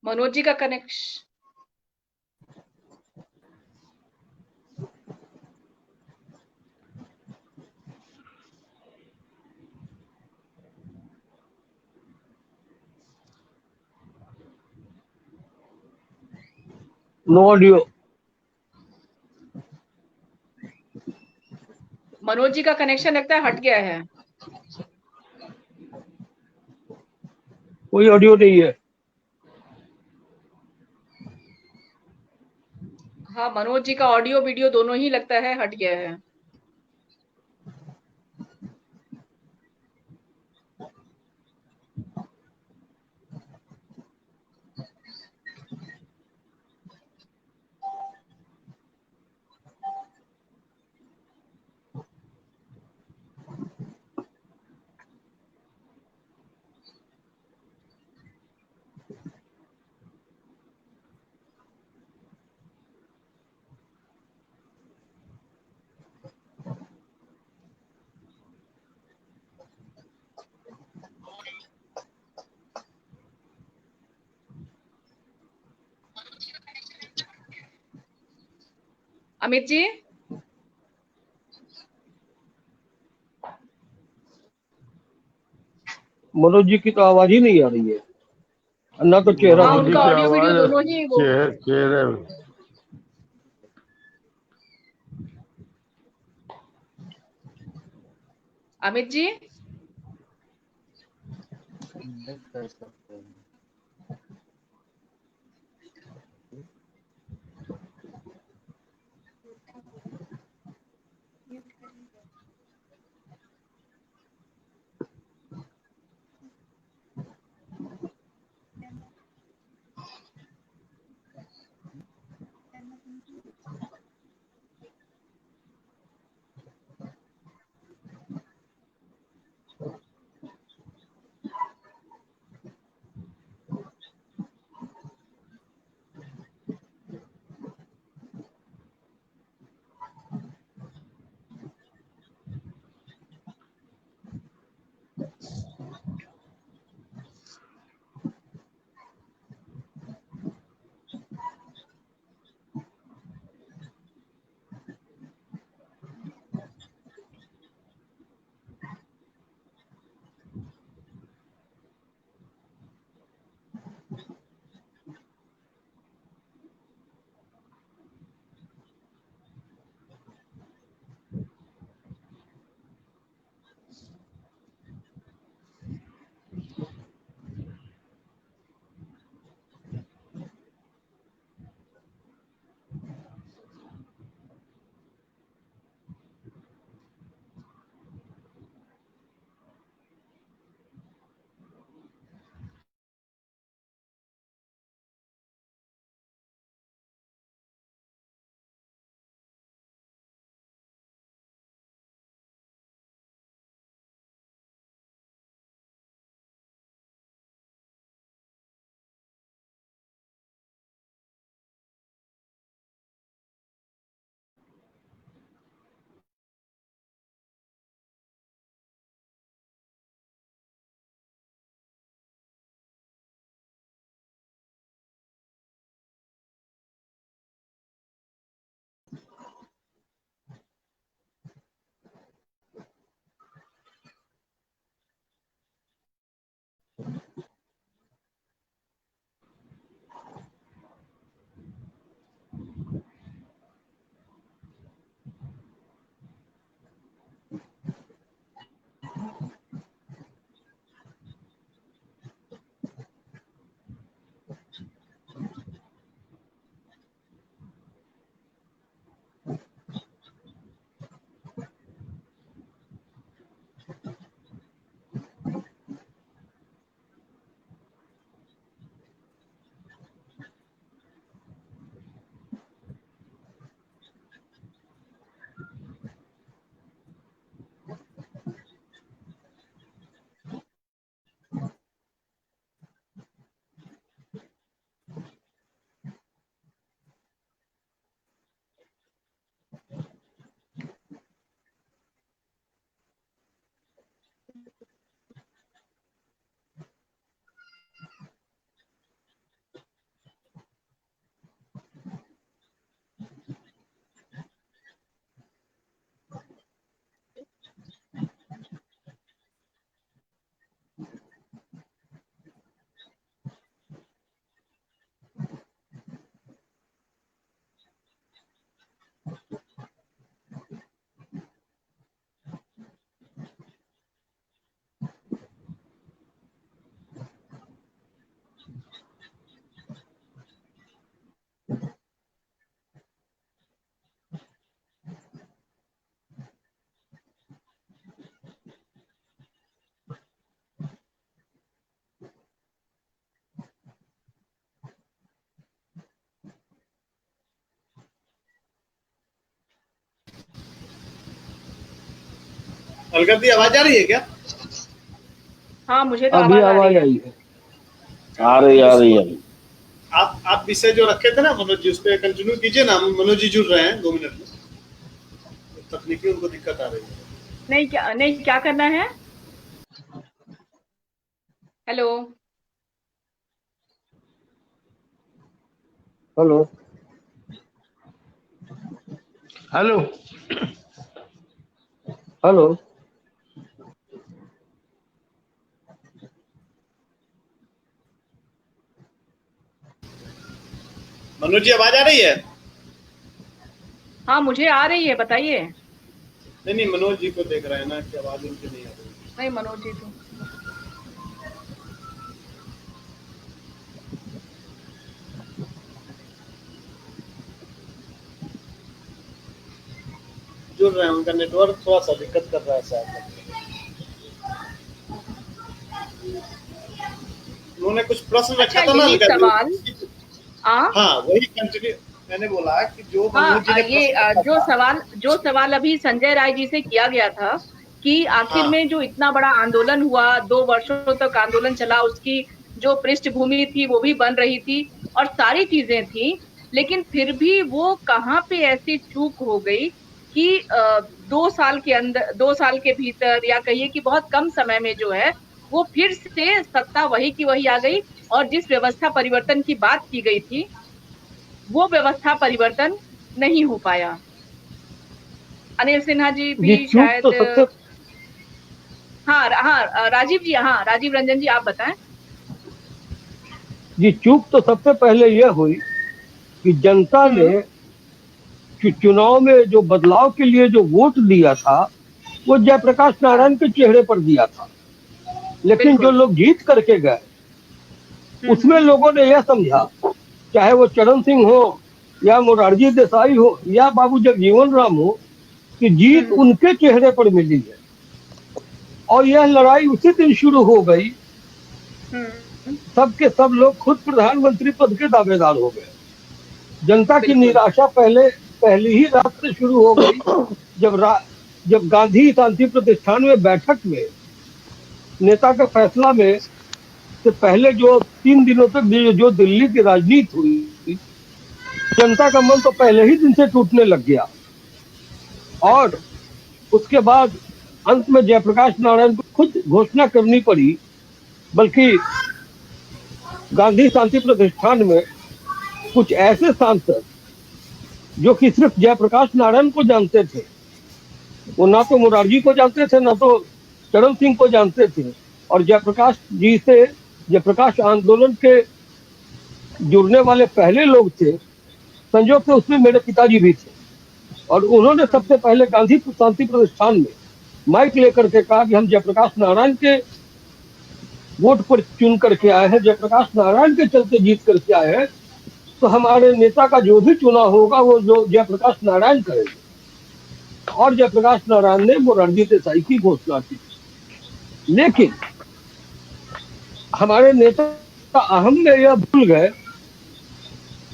मनोज जी का connection, no audio. Manoj ji का कनेक्शन लगता है हट गया है। कोई ऑडियो नहीं है। हाँ, मनोज जी का ऑडियो वीडियो दोनों ही लगता है हट गया है। अमित जी, मनोज जी की तो आवाज ही नहीं आ रही है, ना तो चेहरा हाँ दिख उनका रहा है। ऑडियो वीडियो दोनों ही वो। चेहरे अमित जी, कर सकते हैं। अलकर दी आवाज आ रही है क्या? हाँ, मुझे तो अभी आवाज आ आवाज रही है। आई है। आ रही है। आप विषय जो रखे थे ना मनोज जी, उस पर कंटिन्यू कीजिए ना। मनोज जी जुड़ रहे हैं 2 मिनट में, तकनीकी उनको दिक्कत आ रही है। नहीं, क्या करना है? Hello, hello hello. Hello. Manoj ji आवाज आ रही है? हाँ मुझे आ रही है, बताइए। नहीं, मनोज जी को देख रहे हैं ना कि आवाज उनकी नहीं आ रही। नहीं, मनोज जी तो जुड़ रहे हैं, उनका नेटवर्क थोड़ा सा दिक्कत कर रहा है शायद। उन्होंने कुछ प्रश्न रखा था ना यही अलकर सवाल। जी। हाँ, वही कंटिन्यू मैंने बोला कि जो मनोज जी ने ये प्रश्न रखा था, जो सवाल अभी संजय राय जी से किया गया था कि आखिर हाँ। में जो इतना बड़ा आंदोलन हुआ, 2 वर्षों तक आंदोलन चला, उसकी जो पृष्ठभूमि थी वो भी बन रही थी और सारी चीजें थी, लेकिन फिर भी वो कहाँ पे ऐसी चूक हो गई कि 2 साल के अंदर, 2 साल के भीतर, या कहिए कि बहुत कम समय में जो है वो फिर से सत्ता वही की वही आ गई और जिस व्यवस्था परिवर्तन की बात की गई थी वो व्यवस्था परिवर्तन नहीं हो पाया। अनिल सिन्हा जी भी चूक शायद तो सबसे राजीव जी, राजीव रंजन जी आप बताएं। चूक तो सबसे पहले यह हुई कि जनता ने चुनाव में जो बदलाव के लिए जो वोट दिया था वो जयप्रकाश नारायण के चेहरे पर दिया था, लेकिन जो लोग जीत करके गए उसमें लोगों ने यह समझा, चाहे वो चरण सिंह हो या मोरारजी देसाई हो या बाबू जगजीवन राम हो, कि जीत उनके चेहरे पर मिली है। और यह लड़ाई उसी दिन शुरू हो गई, सबके सब लोग खुद प्रधानमंत्री पद के दावेदार हो गए। जनता की निराशा पहली ही रात से शुरू हो गई जब गांधी शांति प्रतिष्ठान में बैठक में नेता के फैसला में से पहले जो 3 दिनों तक जो दिल्ली की राजनीति हुई, जनता का मन तो पहले ही दिन से टूटने लग गया। और उसके बाद अंत में जयप्रकाश नारायण को खुद घोषणा करनी पड़ी, बल्कि गांधी शांति प्रतिष्ठान में कुछ ऐसे सांसद जो कि सिर्फ जयप्रकाश नारायण को जानते थे, वो ना तो मोरारजी को जानते थे ना तो चरण सिंह को जानते थे, और जयप्रकाश जी से जयप्रकाश आंदोलन के जुड़ने वाले पहले लोग थे। संजोग से उसमें मेरे पिताजी भी थे और उन्होंने सबसे पहले गांधी शांति प्रतिष्ठान में माइक लेकर के कहा कि हम जयप्रकाश नारायण के वोट पर चुन करके आए हैं, जयप्रकाश नारायण के चलते जीत करके आए हैं, तो हमारे नेता का जो भी चुनाव होगा वो जो जयप्रकाश नारायण करेंगे। और जयप्रकाश नारायण ने मोरारजी देसाई की घोषणा की। लेकिन हमारे नेता अहम में यह भूल गए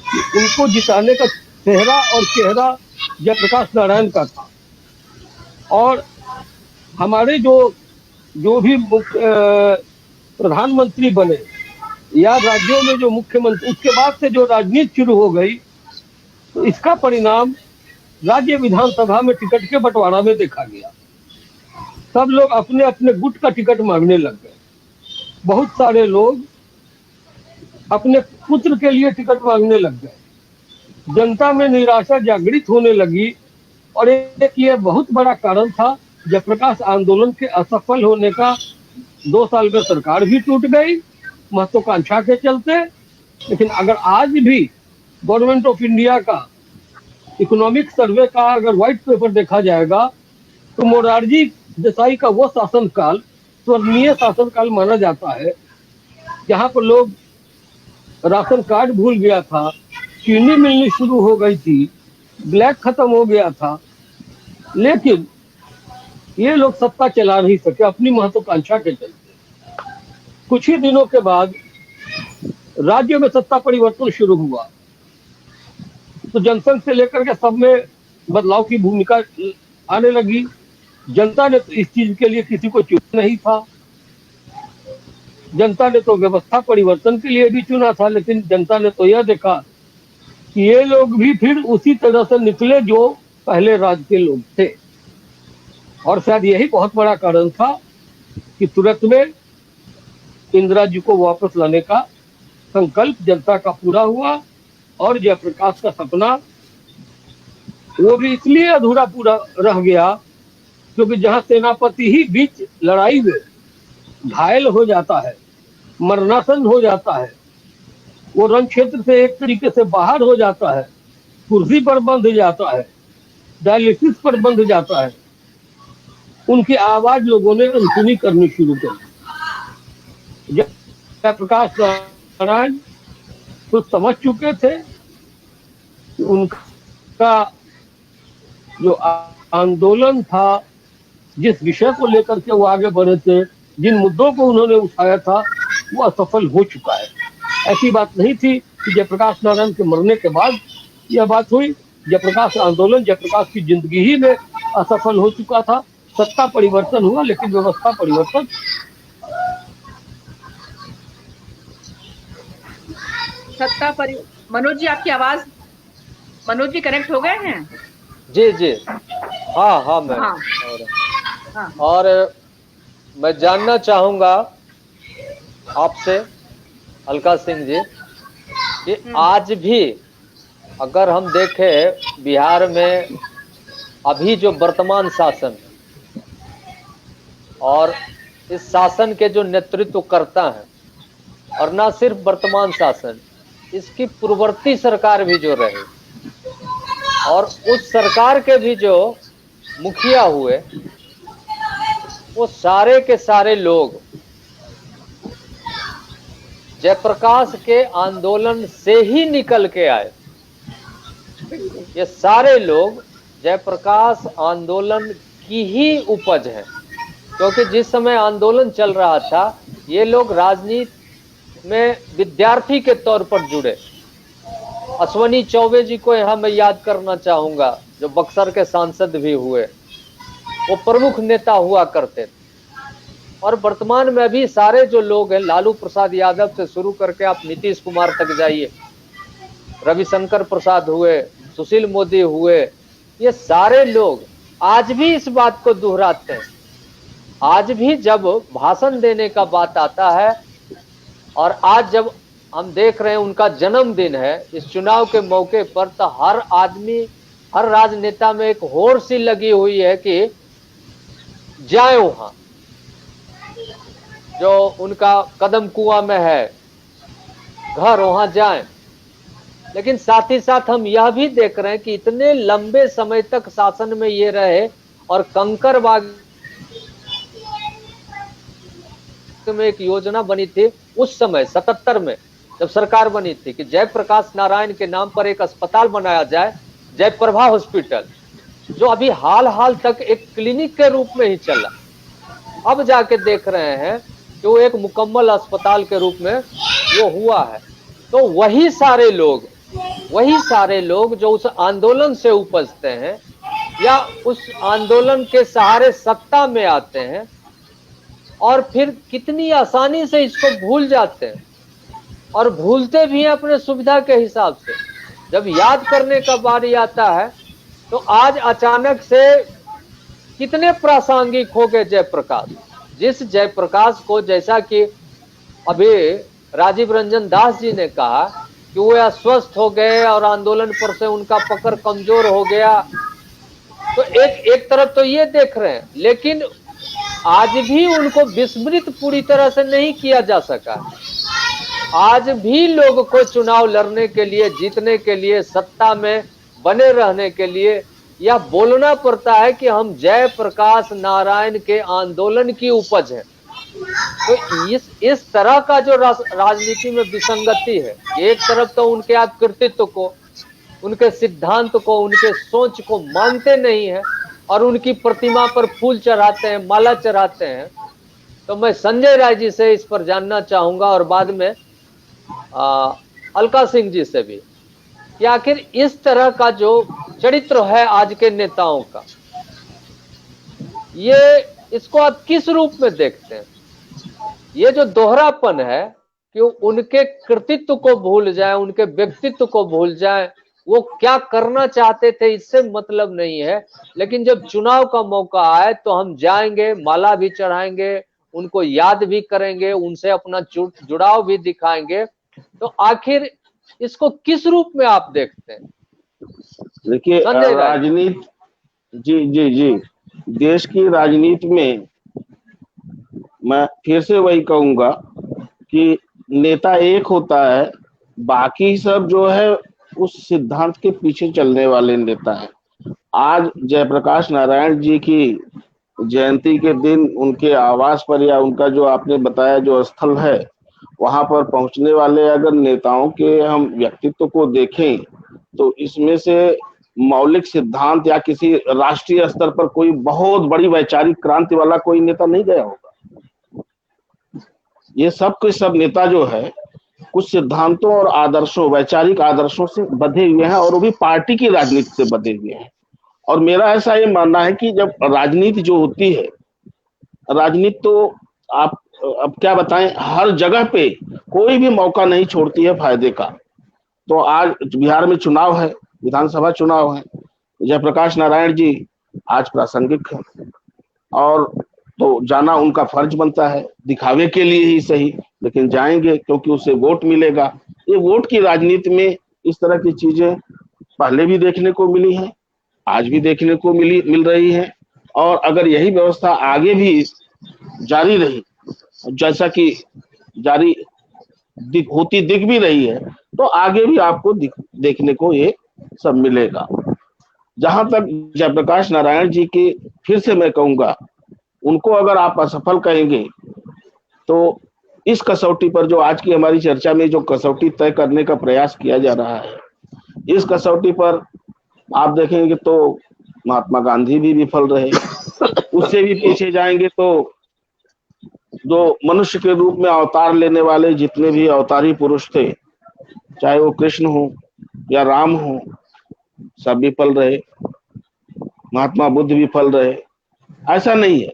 कि उनको जिताने का चेहरा और चेहरा जयप्रकाश नारायण का था। और हमारे जो भी प्रधानमंत्री बने या राज्यों में जो मुख्यमंत्री, उसके बाद से जो राजनीति शुरू हो गई, तो इसका परिणाम राज्य विधानसभा में टिकट के बंटवारा में देखा गया। सब लोग अपने अपने गुट का टिकट मांगने लग गए। बहुत सारे लोग अपने पुत्र के लिए टिकट मांगने लग गए। जनता में निराशा जागृत होने लगी और एक ये बहुत बड़ा कारण था जयप्रकाश आंदोलन के असफल होने का। 2 साल में सरकार भी टूट गई महत्वाकांक्षा के चलते। लेकिन अगर आज भी गवर्नमेंट ऑफ इंडिया का इकोनॉमिक सर्वे का अगर व्हाइट पेपर देखा जाएगा तो मोरारजी देसाई का वो शासनकाल स्वर्णीय शासनकाल माना जाता है, जहाँ पर लोग राशन कार्ड भूल गया था, चीनी मिलनी शुरू हो गई थी, ब्लैक खत्म हो गया था। लेकिन ये लोग सत्ता चला नहीं सके अपनी महत्वाकांक्षा के चलते। कुछ ही दिनों के बाद राज्य में सत्ता परिवर्तन शुरू हुआ, तो जनसंघ से लेकर के सब में बदलाव की भूमिका आने लगी। जनता ने तो इस चीज के लिए किसी को चुना नहीं था। जनता ने तो व्यवस्था परिवर्तन के लिए भी चुना था, लेकिन जनता ने तो यह देखा कि ये लोग भी फिर उसी तरह से निकले जो पहले राज के लोग थे। और शायद यही बहुत बड़ा कारण था कि तुरंत में इंदिरा जी को वापस लाने का संकल्प जनता का पूरा हुआ और जयप्रकाश का सपना वो भी इसलिए अधूरा पूरा रह गया क्योंकि जहां सेनापति ही बीच लड़ाई में घायल हो जाता है, मरणासन हो जाता है, वो रण क्षेत्र से एक तरीके से बाहर हो जाता है, कुर्सी पर बंध जाता है, डायलिसिस पर बंध जाता है, उनकी आवाज लोगों ने अनसुनी करनी शुरू कर दी। जयप्रकाश नारायण तो समझ चुके थे कि उनका जो आंदोलन था, जिस विषय को लेकर के वो आगे बढ़े थे, जिन मुद्दों को उन्होंने उठाया था, वो असफल हो चुका है। ऐसी बात नहीं थी कि जयप्रकाश नारायण के मरने के बाद यह बात हुई। जयप्रकाश आंदोलन, जयप्रकाश की जिंदगी ही में असफल हो चुका था। सत्ता परिवर्तन हुआ लेकिन व्यवस्था परिवर्तन मनोज जी, आपकी आवाज, मनोज जी कनेक्ट हो गए हैं? जी जी, हाँ मैम। हाँ। और मैं जानना चाहूंगा आपसे अलका सिंह जी कि आज भी अगर हम देखें बिहार में अभी जो वर्तमान शासन और इस शासन के जो नेतृत्व करता है, और ना सिर्फ वर्तमान शासन, इसकी पूर्ववर्ती सरकार भी जो रही और उस सरकार के भी जो मुखिया हुए, वो सारे के सारे लोग जयप्रकाश के आंदोलन से ही निकल के आए। ये सारे लोग जयप्रकाश आंदोलन की ही उपज है, क्योंकि जिस समय आंदोलन चल रहा था ये लोग राजनीति में विद्यार्थी के तौर पर जुड़े। अश्वनी चौबे जी को यहाँ मैं याद करना चाहूंगा, जो बक्सर के सांसद भी हुए, वो प्रमुख नेता हुआ करते थे। और वर्तमान में भी सारे जो लोग हैं, लालू प्रसाद यादव से शुरू करके आप नीतीश कुमार तक जाइए, रविशंकर प्रसाद हुए, सुशील मोदी हुए, ये सारे लोग आज भी इस बात को दोहराते हैं। आज भी जब भाषण देने का बात आता है, और आज जब हम देख रहे हैं उनका जन्मदिन है इस चुनाव के मौके पर, तो हर आदमी, हर राजनेता में एक होड़ सी लगी हुई है कि जाए वहां, जो उनका कदम कुआं में है घर, वहां जाएं। लेकिन साथ ही साथ हम यह भी देख रहे हैं कि इतने लंबे समय तक शासन में ये रहे और कंकड़बाग में एक योजना बनी थी उस समय 77 में जब सरकार बनी थी कि जयप्रकाश नारायण के नाम पर एक अस्पताल बनाया जाए, जयप्रभा हॉस्पिटल, जो अभी हाल तक एक क्लिनिक के रूप में ही चला। अब जाके देख रहे हैं कि वो एक मुकम्मल अस्पताल के रूप में वो हुआ है। तो वही सारे लोग जो उस आंदोलन से उपजते हैं या उस आंदोलन के सहारे सत्ता में आते हैं और फिर कितनी आसानी से इसको भूल जाते हैं, और भूलते भी हैं अपने सुविधा के हिसाब से। जब याद करने का बारी आता है तो आज अचानक से कितने प्रासंगिक हो गए जयप्रकाश। जिस जयप्रकाश को, जैसा कि अभी राजीव रंजन दास जी ने कहा कि वो अस्वस्थ हो गए और आंदोलन पर से उनका पकड़ कमजोर हो गया, तो एक तरफ तो ये देख रहे हैं, लेकिन आज भी उनको विस्मृत पूरी तरह से नहीं किया जा सका। आज भी लोग को चुनाव लड़ने के लिए, जीतने के लिए, सत्ता में बने रहने के लिए यह बोलना पड़ता है कि हम जयप्रकाश नारायण के आंदोलन की उपज है। तो इस तरह का जो राजनीति में विसंगति है, एक तरफ तो उनके आप कृतित्व को, उनके सिद्धांत को, उनके सोच को मानते नहीं है और उनकी प्रतिमा पर फूल चढ़ाते हैं, माला चढ़ाते हैं। तो मैं संजय राय जी से इस पर जानना चाहूंगा और बाद में अलका सिंह जी से भी, कि आखिर इस तरह का जो चरित्र है आज के नेताओं का, ये इसको आप किस रूप में देखते हैं? ये जो दोहरापन है कि उनके कृतित्व को भूल जाए, उनके व्यक्तित्व को भूल जाए, वो क्या करना चाहते थे इससे मतलब नहीं है, लेकिन जब चुनाव का मौका आए तो हम जाएंगे, माला भी चढ़ाएंगे, उनको याद भी करेंगे, उनसे अपना जुड़ाव भी दिखाएंगे। तो आखिर इसको किस रूप में आप देखते हैं? देखिए, राजनीति, जी जी जी, देश की राजनीति में मैं फिर से वही कहूंगा कि नेता एक होता है, बाकी सब जो है उस सिद्धांत के पीछे चलने वाले नेता हैं। आज जयप्रकाश नारायण जी की जयंती के दिन उनके आवास पर, या उनका जो आपने बताया जो स्थल है, वहां पर पहुंचने वाले अगर नेताओं के हम व्यक्तित्व को देखें तो इसमें से मौलिक सिद्धांत या किसी राष्ट्रीय स्तर पर कोई बहुत बड़ी वैचारिक क्रांति वाला कोई नेता नहीं गया होगा। ये सब के सब नेता जो है कुछ सिद्धांतों और आदर्शों, वैचारिक आदर्शों से बंधे हुए हैं, और वो भी पार्टी की राजनीति से बंधे हुए हैं। और मेरा ऐसा ये मानना है कि जब राजनीति जो होती है, राजनीति तो आप अब क्या बताएं, हर जगह पे कोई भी मौका नहीं छोड़ती है फायदे का। तो आज बिहार में चुनाव है, विधानसभा चुनाव है, जयप्रकाश नारायण जी आज प्रासंगिक है, और तो जाना उनका फर्ज बनता है, दिखावे के लिए ही सही, लेकिन जाएंगे क्योंकि उससे वोट मिलेगा। ये वोट की राजनीति में इस तरह की चीजें पहले भी देखने को मिली हैं, आज भी देखने को मिल रही है। और अगर यही व्यवस्था आगे भी जारी रही, जैसा कि जारी होती दिख भी रही है, तो आगे भी आपको देखने को ये सब मिलेगा। जहां तक जयप्रकाश नारायण जी की, फिर से मैं कहूंगा, उनको अगर आप असफल कहेंगे तो इस कसौटी पर, जो आज की हमारी चर्चा में जो कसौटी तय करने का प्रयास किया जा रहा है, इस कसौटी पर आप देखेंगे तो महात्मा गांधी भी विफल रहे। उससे भी पीछे जाएंगे तो जो मनुष्य के रूप में अवतार लेने वाले जितने भी अवतारी पुरुष थे, चाहे वो कृष्ण हो या राम हो, सब विफल रहे। महात्मा बुद्ध विफल रहे। ऐसा नहीं है,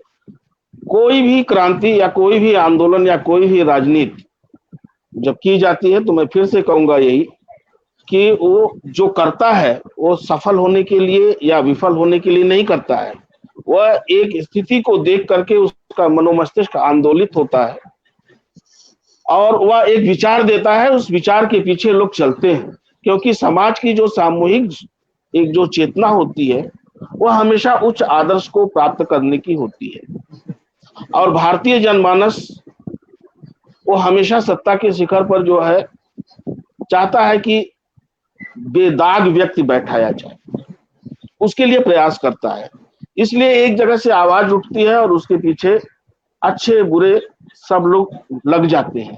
कोई भी क्रांति या कोई भी आंदोलन या कोई भी राजनीति जब की जाती है, तो मैं फिर से कहूंगा यही कि वो जो करता है वो सफल होने के लिए या विफल होने के लिए नहीं करता है। वह एक स्थिति को देख करके उसका मनोमस्तिष्क आंदोलित होता है और वह एक विचार देता है, उस विचार के पीछे लोग चलते हैं, क्योंकि समाज की जो सामूहिक एक जो चेतना होती है वह हमेशा उच्च आदर्श को प्राप्त करने की होती है। और भारतीय जनमानस वो हमेशा सत्ता के शिखर पर जो है चाहता है कि बेदाग व्यक्ति बैठाया जाए, उसके लिए प्रयास करता है। इसलिए एक जगह से आवाज उठती है और उसके पीछे अच्छे बुरे सब लोग लग जाते हैं।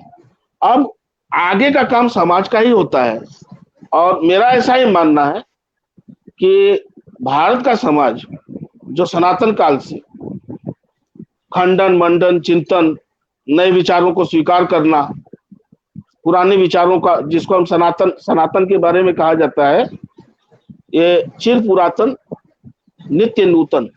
अब आगे का काम समाज का ही होता है, और मेरा ऐसा ही मानना है कि भारत का समाज जो सनातन काल से खंडन मंडन चिंतन, नए विचारों को स्वीकार करना, पुराने विचारों का, जिसको हम सनातन के बारे में कहा जाता है, ये चिर पुरातन नित्य नूतन,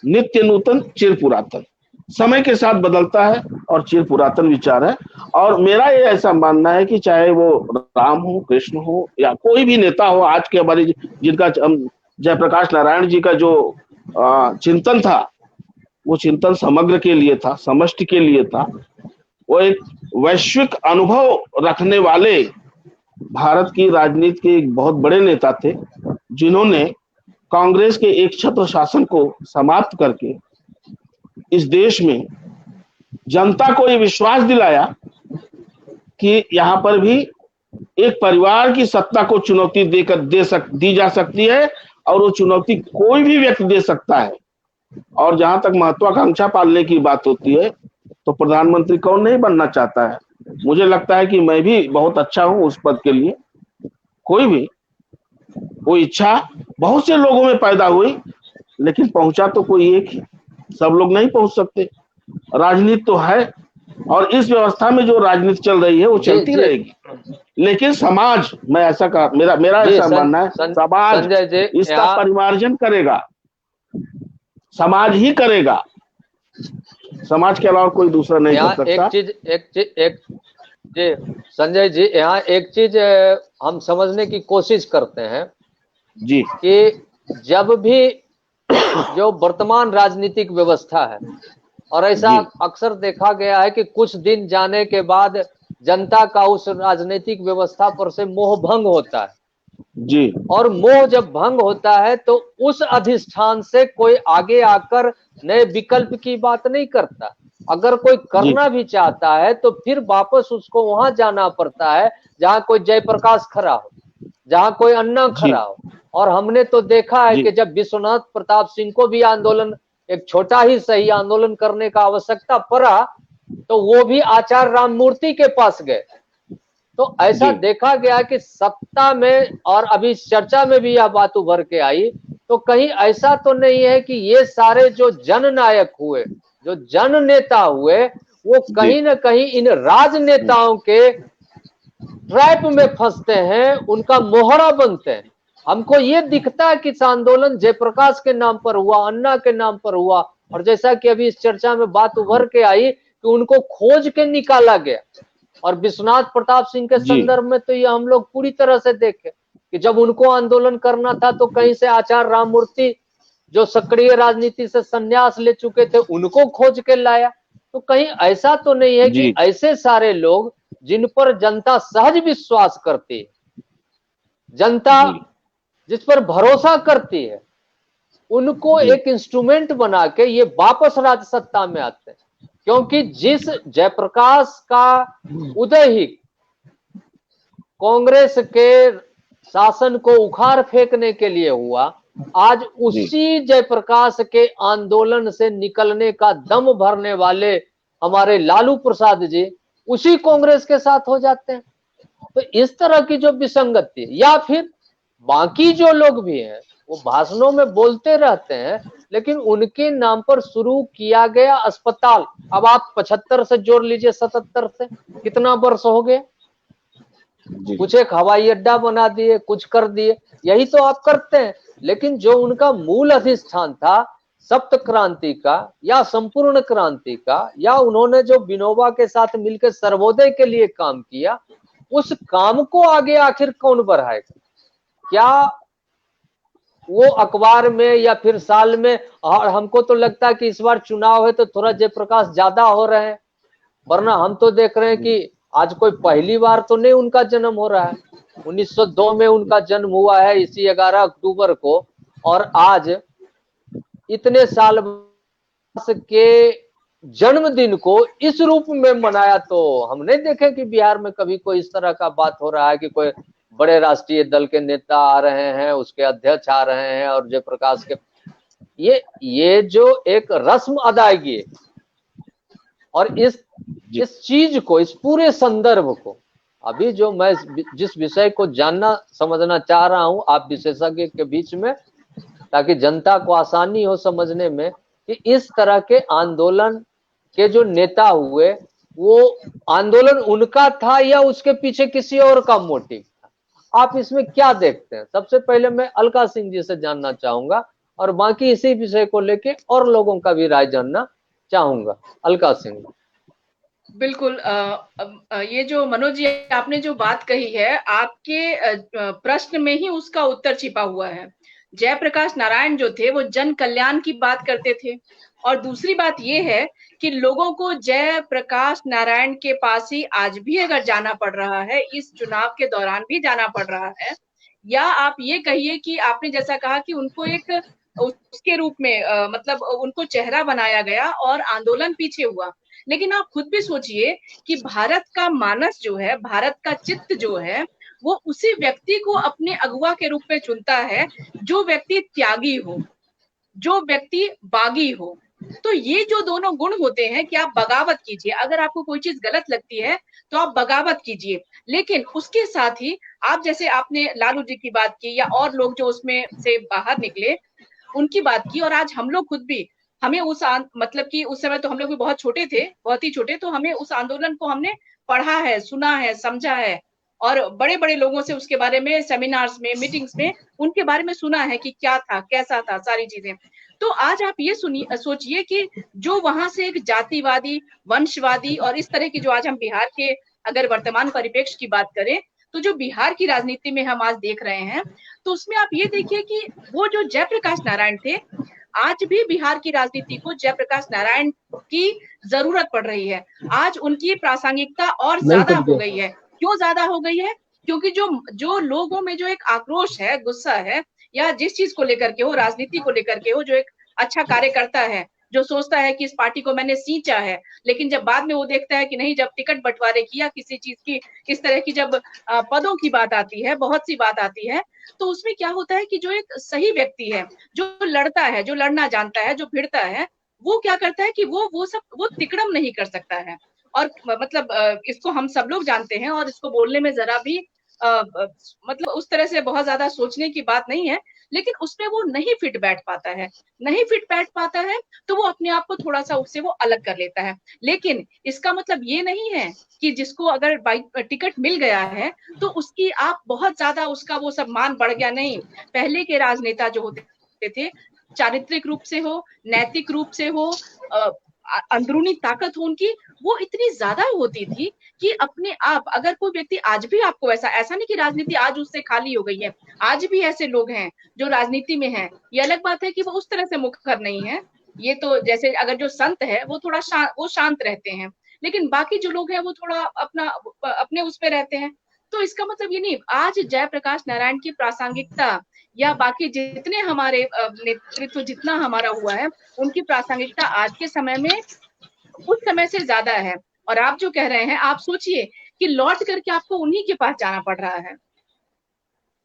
नित्य नूतन चिर पुरातन, समय के साथ बदलता है और चिर पुरातन विचार है। और मेरा ये ऐसा मानना है कि चाहे वो राम हो, कृष्ण हो, या कोई भी नेता हो, आज के हमारे जिनका जयप्रकाश नारायण जी का जो चिंतन था, वो चिंतन समग्र के लिए था, समष्टि के लिए था। वो एक वैश्विक अनुभव रखने वाले भारत की राजनीति के एक बहुत बड़े नेता थे, जिन्होंने कांग्रेस के एक छत्र शासन को समाप्त करके इस देश में जनता को ये विश्वास दिलाया कि यहाँ पर भी एक परिवार की सत्ता को चुनौती दी जा सकती है, और वो चुनौती कोई भी व्यक्ति दे सकता है। और जहां तक महत्वाकांक्षा पालने की बात होती है, तो प्रधानमंत्री कौन नहीं बनना चाहता है। मुझे लगता है कि मैं भी बहुत अच्छा हूं उस पद के लिए। कोई भी वो इच्छा बहुत से लोगों में पैदा हुई, लेकिन पहुंचा तो कोई एक ही, सब लोग नहीं पहुंच सकते। राजनीति तो है, और इस व्यवस्था में जो राजनीति चल रही है वो चलती रहेगी, लेकिन समाज, मैं ऐसा कहा, मेरा ऐसा मानना है, समाज इसका परिमार्जन करेगा। समाज ही करेगा, समाज के अलावा कोई दूसरा नहीं कर सकता। एक जी संजय जी, यहाँ एक चीज हम समझने की कोशिश करते हैं जी कि जब भी जो वर्तमान राजनीतिक व्यवस्था है, और ऐसा अक्सर देखा गया है कि कुछ दिन जाने के बाद जनता का उस राजनीतिक व्यवस्था पर से मोह भंग होता है जी, और मोह जब भंग होता है तो उस अधिष्ठान से कोई आगे आकर नए विकल्प की बात नहीं करता। अगर कोई करना भी चाहता है तो फिर वापस उसको वहां जाना पड़ता है जहां कोई जयप्रकाश खड़ा हो, जहां कोई अन्ना खड़ा हो। और हमने तो देखा है कि जब विश्वनाथ प्रताप सिंह को भी आंदोलन, एक छोटा ही सही आंदोलन करने का आवश्यकता पड़ा, तो वो भी आचार्य राममूर्ति के पास गए। तो ऐसा देखा गया कि सत्ता में, और अभी चर्चा में भी यह बात उभर के आई, तो कहीं ऐसा तो नहीं है कि ये सारे जो जननायक हुए, जो जन नेता हुए, वो कहीं ना कहीं इन राजनेताओं के ट्रैप में फंसते हैं, उनका मोहरा बनते हैं। हमको ये दिखता है कि इस आंदोलन जयप्रकाश के नाम पर हुआ, अन्ना के नाम पर हुआ, और जैसा कि अभी इस चर्चा में बात उभर के आई कि उनको खोज के निकाला गया। और विश्वनाथ प्रताप सिंह के संदर्भ में तो ये हम लोग पूरी तरह से देखे कि जब उनको आंदोलन करना था तो कहीं से आचार्य राममूर्ति, जो सक्रिय राजनीति से संन्यास ले चुके थे, उनको खोज के लाया। तो कहीं ऐसा तो नहीं है कि ऐसे सारे लोग जिन पर जनता सहज विश्वास करती है, जनता जिस पर भरोसा करती है, उनको एक इंस्ट्रूमेंट बना के ये वापस राज सत्ता में आते हैं। क्योंकि जिस जयप्रकाश का उदय ही कांग्रेस के शासन को उखाड़ फेंकने के लिए हुआ, आज उसी जयप्रकाश के आंदोलन से निकलने का दम भरने वाले हमारे लालू प्रसाद जी उसी कांग्रेस के साथ हो जाते हैं। तो इस तरह की जो विसंगति, या फिर बाकी जो लोग भी हैं वो भाषणों में बोलते रहते हैं, लेकिन उनके नाम पर शुरू किया गया अस्पताल, अब आप 75 से जोड़ लीजिए 77 से, कितना वर्ष हो गए। कुछ एक हवाई अड्डा बना दिए, कुछ कर दिए, यही तो आप करते हैं। लेकिन जो उनका मूल अधिष्ठान था सप्त क्रांति का या संपूर्ण क्रांति का, या उन्होंने जो विनोबा के साथ मिलकर सर्वोदय के लिए काम किया, उस काम को आगे आखिर कौन बढ़ाएगा? क्या वो अखबार में या फिर साल में, और हमको तो लगता है कि इस बार चुनाव है तो थोड़ा जयप्रकाश ज्यादा हो रहे हैं, वरना हम तो देख रहे हैं कि आज कोई पहली बार तो नहीं उनका जन्म हो रहा है। 1902 में उनका जन्म हुआ है, इसी 11 अक्टूबर को, और आज इतने साल के जन्मदिन को इस रूप में मनाया तो हम नहीं देखे कि बिहार में कभी कोई इस तरह का बात हो रहा है कि कोई बड़े राष्ट्रीय दल के नेता आ रहे हैं, उसके अध्यक्ष आ रहे हैं, और जयप्रकाश के ये जो एक रस्म अदायगी है, और इस चीज को, इस पूरे संदर्भ को, अभी जो मैं जिस विषय को जानना समझना चाह रहा हूं आप विशेषज्ञ के बीच में, ताकि जनता को आसानी हो समझने में कि इस तरह के आंदोलन के जो नेता हुए, वो आंदोलन उनका था या उसके पीछे किसी और का मोटिव था? आप इसमें क्या देखते हैं? सबसे पहले मैं अलका सिंह जी से जानना चाहूंगा, और बाकी इसी विषय को लेके और लोगों का भी राय जानना चाहूंगा। अलका सिंह। बिल्कुल। ये जो मनोज जी आपने जो बात कही है, आपके प्रश्न में ही उसका उत्तर छिपा हुआ है। जयप्रकाश नारायण जो थे वो जन कल्याण की बात करते थे, और दूसरी बात ये है कि लोगों को जयप्रकाश नारायण के पास ही आज भी अगर जाना पड़ रहा है, इस चुनाव के दौरान भी जाना पड़ रहा है, या आप ये कहिए कि आपने जैसा कहा कि उनको एक उसके रूप में मतलब उनको चेहरा बनाया गया और आंदोलन पीछे हुआ। लेकिन आप खुद भी सोचिए कि भारत का मानस जो है, भारत का चित्त जो है, वो उसी व्यक्ति को अपने अगुवा के रूप में चुनता है जो व्यक्ति त्यागी हो, जो व्यक्ति बागी हो। तो ये जो दोनों गुण होते हैं कि आप बगावत कीजिए, अगर आपको कोई चीज गलत लगती है तो आप बगावत कीजिए, लेकिन उसके साथ ही आप, जैसे आपने लालू जी की बात की या और लोग जो उसमें से बाहर निकले उनकी बात की, और आज हम लोग खुद भी, हमें उस मतलब कि उस समय तो हम लोग भी बहुत छोटे थे, बहुत ही छोटे, तो हमें उस आंदोलन को हमने पढ़ा है, सुना है, समझा है, और बड़े बड़े लोगों से उसके बारे में सेमिनार्स में, मीटिंग्स में उनके बारे में सुना है कि क्या था, कैसा था, सारी चीजें। तो आज आप ये सोचिए कि जो वहां से एक जातिवादी, वंशवादी और इस तरह की, जो आज हम बिहार के अगर वर्तमान परिप्रेक्ष्य की बात करें, तो जो बिहार की राजनीति में हम आज देख रहे हैं, तो उसमें आप ये देखिए कि वो जो जयप्रकाश नारायण थे, आज भी बिहार की राजनीति को जयप्रकाश नारायण की जरूरत पड़ रही है। आज उनकी प्रासंगिकता और ज्यादा हो गई है। क्यों ज्यादा हो गई है? क्योंकि जो लोगों में जो एक आक्रोश है, गुस्सा है, या जिस चीज को लेकर के हो, राजनीति को लेकर के हो, जो एक अच्छा कार्यकर्ता है, जो सोचता है कि इस पार्टी को मैंने सींचा है, लेकिन जब बाद में वो देखता है कि नहीं, जब टिकट बंटवारे की या किसी चीज की, इस तरह की जब पदों की बात आती है, बहुत सी बात आती है, तो उसमें क्या होता है कि जो एक सही व्यक्ति है, जो लड़ता है, जो लड़ना जानता है, जो भिड़ता है, वो क्या करता है कि वो तिकड़म नहीं कर सकता है। और मतलब इसको हम सब लोग जानते हैं, और इसको बोलने में जरा भी मतलब उस तरह से बहुत ज्यादा सोचने की बात नहीं है, लेकिन उसमें वो नहीं फिट बैठ पाता है, नहीं फिट बैठ पाता है, तो वो अपने आप को थोड़ा सा उससे वो अलग कर लेता है। लेकिन इसका मतलब ये नहीं है कि जिसको अगर टिकट मिल गया है तो उसकी आप बहुत ज्यादा उसका वो सब मान बढ़ गया, नहीं। पहले के राजनेता जो होते थे, चारित्रिक रूप से हो, नैतिक रूप से हो, अंदरूनी ताकत हो उनकी, वो इतनी ज्यादा होती थी कि अपने आप, अगर कोई व्यक्ति आज भी आपको ऐसा नहीं कि राजनीति आज उससे खाली हो गई है, आज भी ऐसे लोग हैं जो राजनीति में हैं। ये अलग बात है कि वो उस तरह से मुखर नहीं है, ये तो जैसे अगर जो संत है वो थोड़ा शांत रहते हैं, लेकिन बाकी जो लोग हैं वो थोड़ा अपने उस पे रहते हैं। तो इसका मतलब ये नहीं, आज जयप्रकाश नारायण की प्रासंगिकता या बाकी जितने हमारे नेतृत्व जितना हमारा हुआ है, उनकी प्रासंगिकता आज के समय में उस समय से ज्यादा है। और आप जो कह रहे हैं, आप सोचिए कि लौट करके आपको उन्हीं के पास जाना पड़ रहा है।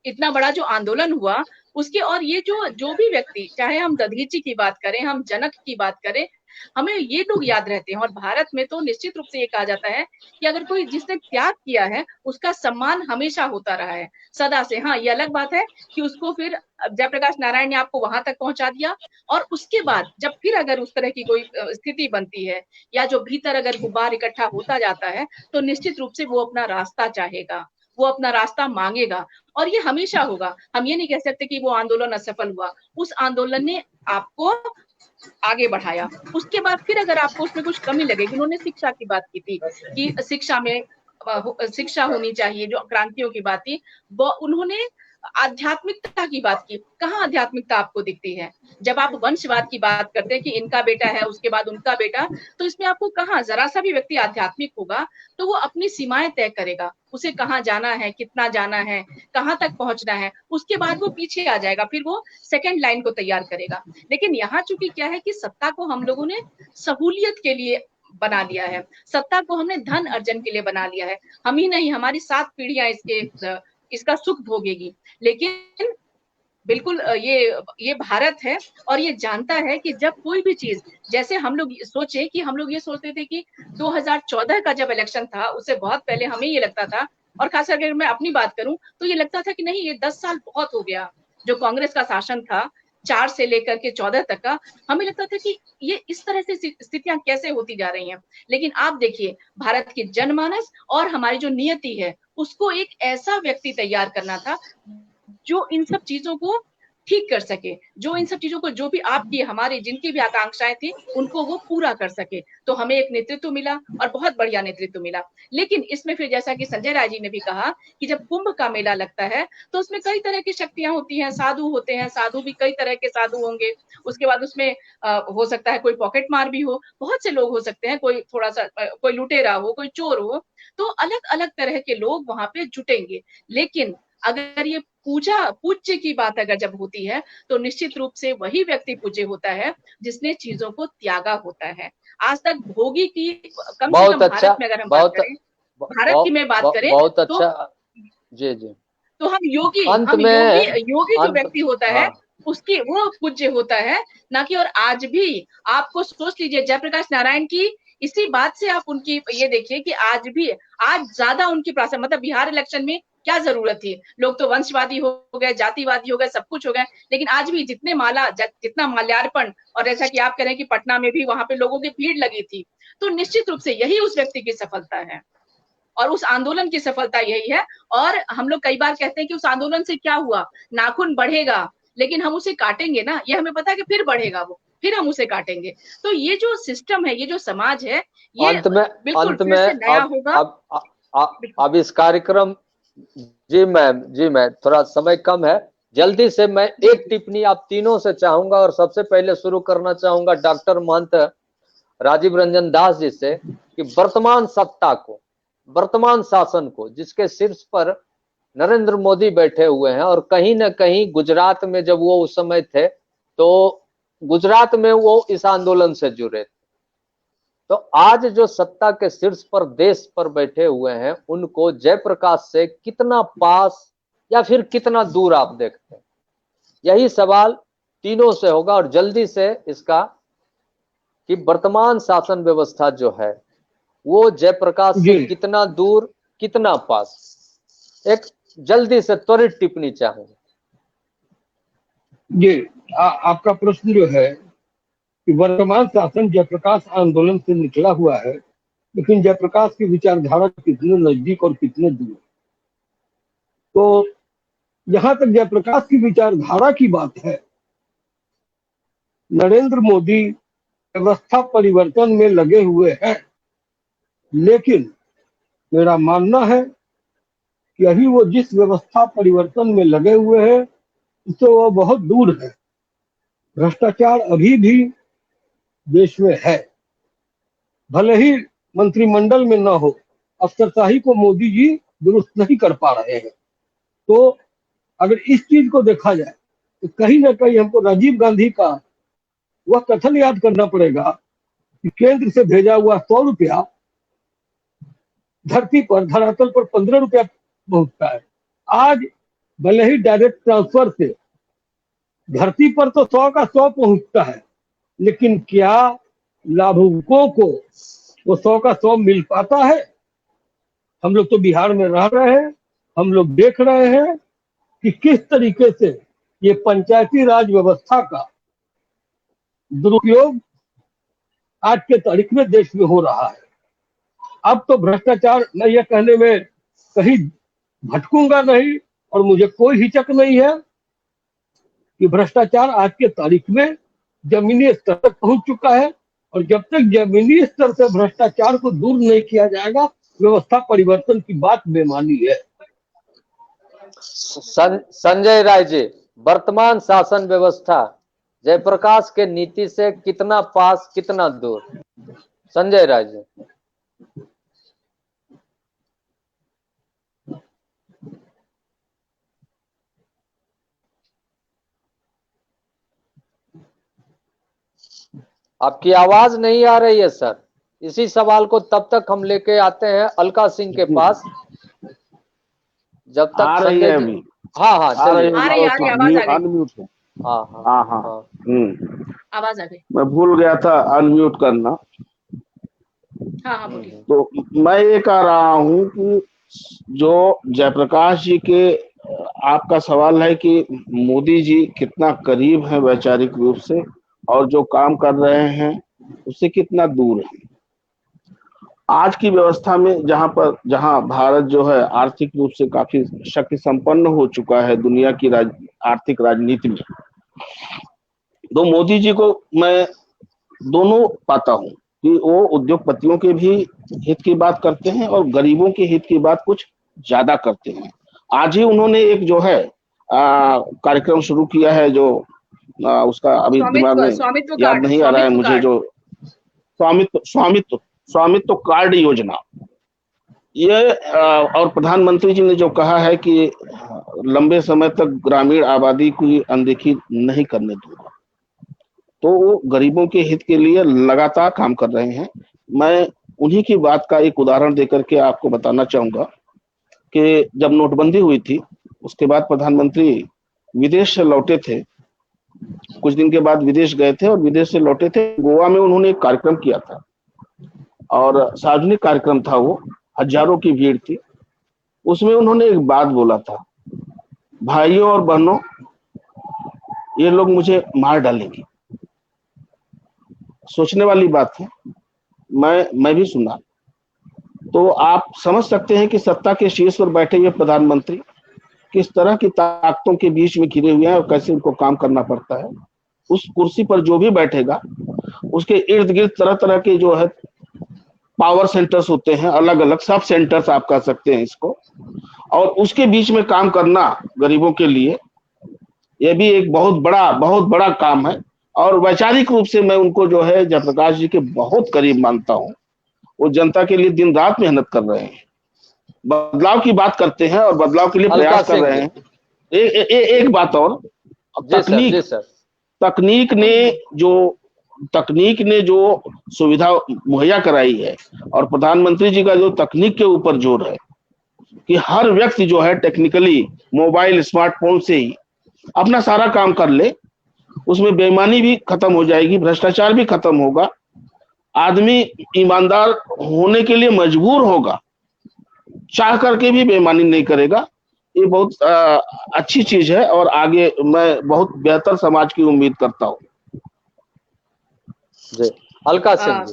इतना बड़ा जो आंदोलन हुआ उसके, और ये जो भी व्यक्ति, चाहे हम दधीची की बात करें, हम जनक की बात करें, हमें ये लोग याद रहते हैं। और भारत में तो निश्चित रूप से ये कहा जाता है कि अगर कोई जिसने त्याग किया है उसका सम्मान हमेशा होता रहा है, सदा से। हाँ, ये अलग बात है कि उसको फिर जयप्रकाश नारायण ने आपको वहां तक पहुंचा दिया, और उसके बाद जब फिर अगर उस तरह की कोई स्थिति बनती है, या जो भीतर अगर गुब्बार इकट्ठा होता जाता है, तो निश्चित रूप से वो अपना रास्ता चाहेगा, वो अपना रास्ता मांगेगा, और ये हमेशा होगा। हम ये नहीं कह सकते कि वो आंदोलन असफल हुआ, उस आंदोलन ने आपको आगे बढ़ाया। उसके बाद फिर अगर आपको उसमें कुछ कमी लगेगी, उन्होंने शिक्षा की बात की थी कि शिक्षा में शिक्षा होनी चाहिए, जो क्रांतियों की बात थी, वो उन्होंने आध्यात्मिकता की बात की। कहाँ आध्यात्मिकता आपको दिखती है? जब आप वंशवाद की बात करते हैं कि इनका बेटा है, उसके बाद उनका बेटा, तो इसमें आपको कहाँ जरा सा भी व्यक्ति आध्यात्मिक होगा तो वो अपनी सीमाएं तय करेगा, उसे कहाँ जाना है, कितना जाना है, कहाँ तक पहुंचना है, उसके बाद वो पीछे आ जाएगा, फिर वो सेकंड लाइन को तैयार करेगा। लेकिन यहाँ चूंकि क्या है कि सत्ता को हम लोगों ने सहूलियत के लिए बना लिया है, सत्ता को हमने धन अर्जन के लिए बना लिया है। हम ही नहीं, हमारी 7 पीढ़ियां इसका सुख भोगेगी। लेकिन बिल्कुल ये भारत है, और ये जानता है कि जब कोई भी चीज, जैसे हम लोग सोचे कि हम लोग ये सोचते थे कि 2014 का जब इलेक्शन था, उससे बहुत पहले हमें ये लगता था, और खास करके मैं अपनी बात करूं तो ये लगता था कि नहीं, ये 10 साल बहुत हो गया जो कांग्रेस का शासन था, 4 से लेकर के 14 तक का, हमें लगता था कि ये इस तरह से स्थितियां कैसे होती जा रही हैं। लेकिन आप देखिए, भारत की जनमानस और हमारी जो नियति है, उसको एक ऐसा व्यक्ति तैयार करना था जो इन सब चीजों को ठीक कर सके, जो इन सब चीजों को, जो भी आपकी हमारी जिनकी भी आकांक्षाएं थी, उनको वो पूरा कर सके। तो हमें एक नेतृत्व मिला, और बहुत बढ़िया नेतृत्व मिला। लेकिन इसमें फिर जैसा कि संजय राय जी ने भी कहा कि जब कुंभ का मेला लगता है तो उसमें कई तरह की शक्तियां होती हैं, साधु होते हैं, साधु भी कई तरह के साधु होंगे, उसके बाद उसमें हो सकता है कोई पॉकेट मार भी हो, बहुत से लोग हो सकते हैं, कोई थोड़ा सा कोई लुटेरा हो, कोई चोर हो, तो अलग अलग तरह के लोग वहां पे जुटेंगे। लेकिन अगर ये पूज्य की बात अगर जब होती है, तो निश्चित रूप से वही व्यक्ति पूज्य होता है जिसने चीजों को त्यागा होता है। आज तक भोगी की, कम से कम भारत में अगर हम बात करें, भारत की मैं बात करें, बहुत अच्छा, जी जी, तो हम योगी जो व्यक्ति होता है, उसकी वो पूज्य होता है ना कि। और आज भी आपको सोच लीजिए, जयप्रकाश नारायण की इसी बात से आप उनकी ये देखिए कि आज ज्यादा उनकी प्रासंगिकता, मतलब बिहार इलेक्शन में क्या जरूरत थी, लोग तो वंशवादी हो गए, जातिवादी हो गए, सब कुछ हो गए, लेकिन आज भी जितना माल्यार्पण, और जैसा कि आप कह रहे हैं कि पटना में भी वहां पे लोगों की भीड़ लगी थी, तो निश्चित रूप से यही उस व्यक्ति की सफलता है, और उस आंदोलन की सफलता यही है। और हम लोग कई बार कहते हैं कि उस आंदोलन से क्या हुआ, नाखून बढ़ेगा, लेकिन हम उसे काटेंगे ना, ये हमें पता है कि फिर बढ़ेगा वो, फिर हम उसे काटेंगे। तो ये जो सिस्टम है, ये जो समाज है, ये बिल्कुल फिर से नया होगा। अब इस कार्यक्रम, जी मैं थोड़ा समय कम है, जल्दी से मैं एक टिप्पणी आप तीनों से चाहूंगा, और सबसे पहले शुरू करना चाहूंगा डॉक्टर महंत राजीव रंजन दास जी से, कि वर्तमान सत्ता को, वर्तमान शासन को, जिसके शीर्ष पर नरेंद्र मोदी बैठे हुए हैं, और कहीं ना कहीं गुजरात में जब वो उस समय थे तो गुजरात में वो इस आंदोलन से जुड़े थे, तो आज जो सत्ता के शीर्ष पर देश पर बैठे हुए हैं, उनको जयप्रकाश से कितना पास या फिर कितना दूर आप देखते हैं? यही सवाल तीनों से होगा, और जल्दी से इसका कि वर्तमान शासन व्यवस्था जो है वो जयप्रकाश से कितना दूर कितना पास, एक जल्दी से त्वरित टिप्पणी चाहूंगा। जी, आपका प्रश्न जो है कि वर्तमान शासन जयप्रकाश आंदोलन से निकला हुआ है, लेकिन जयप्रकाश की विचारधारा कितने नजदीक और कितने दूर। तो जहां तक जयप्रकाश की विचारधारा की बात है, नरेंद्र मोदी व्यवस्था परिवर्तन में लगे हुए हैं, लेकिन मेरा मानना है कि अभी वो जिस व्यवस्था परिवर्तन में लगे हुए हैं उससे वो बहुत दूर है। भ्रष्टाचार अभी भी देश में है, भले ही मंत्रिमंडल में ना हो, अफसरशाही को मोदी जी दुरुस्त नहीं कर पा रहे हैं। तो अगर इस चीज को देखा जाए तो कहीं ना कहीं हमको राजीव गांधी का वह कथन याद करना पड़ेगा कि केंद्र से भेजा हुआ 100 रुपया धरती पर, धरातल पर 15 रुपया पहुंचता है। आज भले ही डायरेक्ट ट्रांसफर से धरती पर तो 100 का 100 पहुंचता है, लेकिन क्या लाभुकों को वो 100 का 100 मिल पाता है? हम लोग तो बिहार में रह रहे हैं, हम लोग देख रहे हैं कि किस तरीके से ये पंचायती राज व्यवस्था का दुरुपयोग आज के तारीख में देश में हो रहा है। अब तो भ्रष्टाचार, मैं ये कहने में कहीं भटकूंगा नहीं और मुझे कोई हिचक नहीं है कि भ्रष्टाचार आज के तारीख में जमीनी स्तर तक पहुंच चुका है, और जब तक जमीनी स्तर से भ्रष्टाचार को दूर नहीं किया जाएगा, व्यवस्था परिवर्तन की बात बेमानी है। संजय राय जी, वर्तमान शासन व्यवस्था जयप्रकाश के नीति से कितना पास कितना दूर? संजय राय जी। आपकी आवाज नहीं आ रही है सर। इसी सवाल को तब तक हम लेके आते हैं अलका सिंह के पास, जब तक आ रही है अभी। हाँ चलिए, अनम्यूट है। हाँ आवाज आ गई, मैं भूल गया था अनम्यूट करना। हाँ बोलिए। तो मैं ये कह रहा हूँ कि जो जयप्रकाश जी के, आपका सवाल है कि मोदी जी कितना करीब है वैचारिक रूप से और जो काम कर रहे हैं उससे कितना दूर है। आज की व्यवस्था में जहां भारत जो है आर्थिक रूप से काफी शक्ति संपन्न हो चुका है दुनिया की आर्थिक राजनीति में, तो मोदी जी को मैं दोनों पाता हूं कि वो उद्योगपतियों के भी हित की बात करते हैं और गरीबों के हित की बात कुछ ज्यादा करते हैं। आज ही उन्होंने एक जो है कार्यक्रम शुरू किया है, जो उसका अभी दिमाग में याद नहीं आ रहा है मुझे, जो स्वामित्व कार्ड योजना, ये और प्रधानमंत्री जी ने जो कहा है कि लंबे समय तक ग्रामीण आबादी की अनदेखी नहीं करने दूंगा, तो वो गरीबों के हित के लिए लगातार काम कर रहे हैं। मैं उन्हीं की बात का एक उदाहरण देकर के आपको बताना चाहूंगा कि जब नोटबंदी हुई थी उसके बाद प्रधानमंत्री विदेश से लौटे थे, कुछ दिन के बाद विदेश गए थे और विदेश से लौटे थे। गोवा में उन्होंने एक कार्यक्रम किया था और सार्वजनिक कार्यक्रम था, वो हजारों की भीड़ थी। उसमें उन्होंने एक बात बोला था, भाइयों और बहनों, ये लोग मुझे मार डालेंगे। सोचने वाली बात है, मैं भी सुना। तो आप समझ सकते हैं कि सत्ता के शीर्ष पर बैठे हुए प्रधानमंत्री किस तरह की ताकतों के बीच में घिरे हुए हैं और कैसे उनको काम करना पड़ता है। उस कुर्सी पर जो भी बैठेगा उसके इर्द गिर्द तरह तरह के जो है पावर सेंटर्स होते हैं, अलग अलग सब सेंटर्स आप कह सकते हैं इसको, और उसके बीच में काम करना गरीबों के लिए यह भी एक बहुत बड़ा काम है। और वैचारिक रूप से मैं उनको जो है जयप्रकाश जी के बहुत करीब मानता हूँ। वो जनता के लिए दिन रात मेहनत कर रहे हैं, बदलाव की बात करते हैं और बदलाव के लिए प्रयास कर रहे हैं। एक बात और, तकनीक ने जो सुविधा मुहैया कराई है और प्रधानमंत्री जी का जो तकनीक के ऊपर जोर है कि हर व्यक्ति जो है टेक्निकली मोबाइल स्मार्टफोन से ही अपना सारा काम कर ले, उसमें बेईमानी भी खत्म हो जाएगी, भ्रष्टाचार भी खत्म होगा, आदमी ईमानदार होने के लिए मजबूर होगा, चाह करके भी बेईमानी नहीं करेगा। ये बहुत अच्छी चीज है और आगे मैं बहुत बेहतर समाज की उम्मीद करता हूँ। जी, अलका सिंह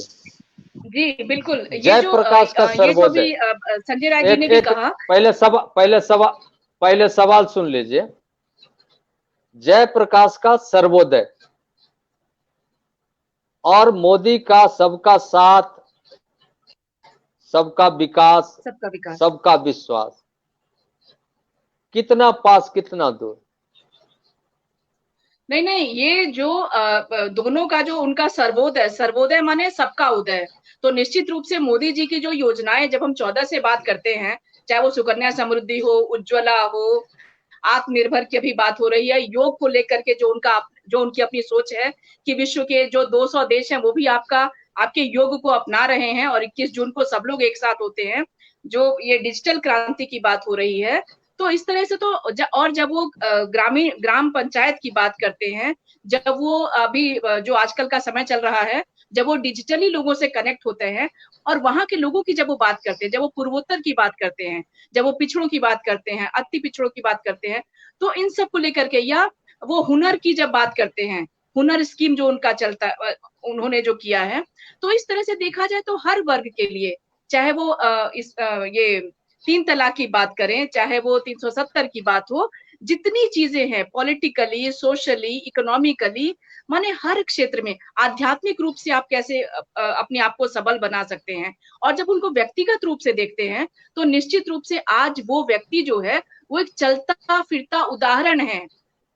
जी बिल्कुल, जयप्रकाश का सर्वोदय, संजय राय जी ने भी कहा। पहले सवाल सुन लीजिए। जयप्रकाश का सर्वोदय और मोदी का सबका साथ, सबका विकास, सबका विश्वास, कितना पास कितना दूर? नहीं, ये जो दोनों का जो उनका सर्वोदय माने सबका उदय, तो निश्चित रूप से मोदी जी की जो योजनाएं जब हम 14 से बात करते हैं, चाहे वो सुकन्या समृद्धि हो, उज्ज्वला हो, आत्मनिर्भर की अभी बात हो रही है, योग को लेकर के जो उनकी अपनी सोच है कि विश्व के जो 200 देश हैं वो भी आपके योग को अपना रहे हैं और 21 जून को सब लोग एक साथ होते हैं, जो ये डिजिटल क्रांति की बात हो रही है। तो इस तरह से तो और जब वो ग्राम पंचायत की बात करते हैं, जब वो अभी जो आजकल का समय चल रहा है, जब वो डिजिटली लोगों से कनेक्ट होते हैं और वहां के लोगों की जब वो बात करते हैं, जब वो पूर्वोत्तर की बात करते हैं, जब वो पिछड़ों की बात करते हैं, अति पिछड़ों की बात करते हैं, तो इन सब को लेकर के, या वो हुनर की जब बात करते हैं, हुनर स्कीम जो उनका चलता उन्होंने जो किया है, तो इस तरह से देखा जाए तो हर वर्ग के लिए, चाहे वो ये 3 तलाक की बात करें, चाहे वो 370 की बात हो, जितनी चीजें हैं पॉलिटिकली, सोशली, इकोनॉमिकली, माने हर क्षेत्र में आध्यात्मिक रूप से आप कैसे अपने आप को सबल बना सकते हैं। और जब उनको व्यक्तिगत रूप से देखते हैं तो निश्चित रूप से आज वो व्यक्ति जो है वो एक चलता फिरता उदाहरण है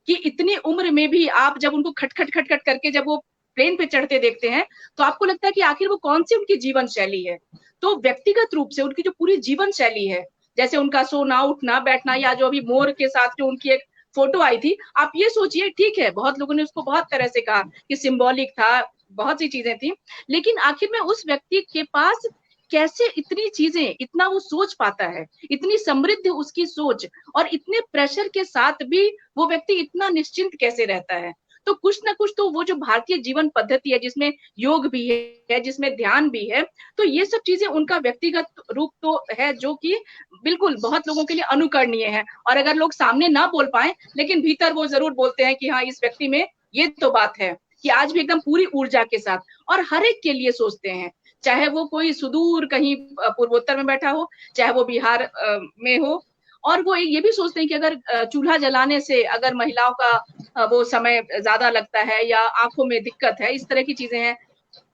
कि इतनी उम्र में भी आप जब उनको खट करके जब वो प्लेन पे चढ़ते देखते हैं तो आपको लगता है कि आखिर वो कौन सी उनकी जीवन शैली है। तो व्यक्तिगत रूप से उनकी जो पूरी जीवन शैली है, जैसे उनका सोना, उठना, बैठना, या जो अभी मोर के साथ जो उनकी एक फोटो आई थी, आप ये सोचिए, ठीक है बहुत लोगों ने उसको बहुत तरह से कहा कि सिंबॉलिक था, बहुत सी चीजें थी, लेकिन आखिर में उस व्यक्ति के पास कैसे इतनी चीजें, इतना वो सोच पाता है, इतनी समृद्ध उसकी सोच, और इतने प्रेशर के साथ भी वो व्यक्ति इतना निश्चिंत कैसे रहता है। तो कुछ ना कुछ तो वो जो भारतीय जीवन पद्धति है, जिसमें योग भी है, जिसमें ध्यान भी है, तो ये सब चीजें उनका व्यक्तिगत रूप तो है जो कि बिल्कुल बहुत लोगों के लिए अनुकरणीय है। और अगर लोग सामने ना बोल पाए, लेकिन भीतर वो जरूर बोलते हैं कि हाँ, इस व्यक्ति में ये तो बात है कि आज भी एकदम पूरी ऊर्जा के साथ और हर एक के लिए सोचते हैं, चाहे वो कोई सुदूर कहीं पूर्वोत्तर में बैठा हो, चाहे वो बिहार में हो, और वो ये भी सोचते हैं कि अगर चूल्हा जलाने से अगर महिलाओं का वो समय ज्यादा लगता है या आंखों में दिक्कत है, इस तरह की चीजें हैं,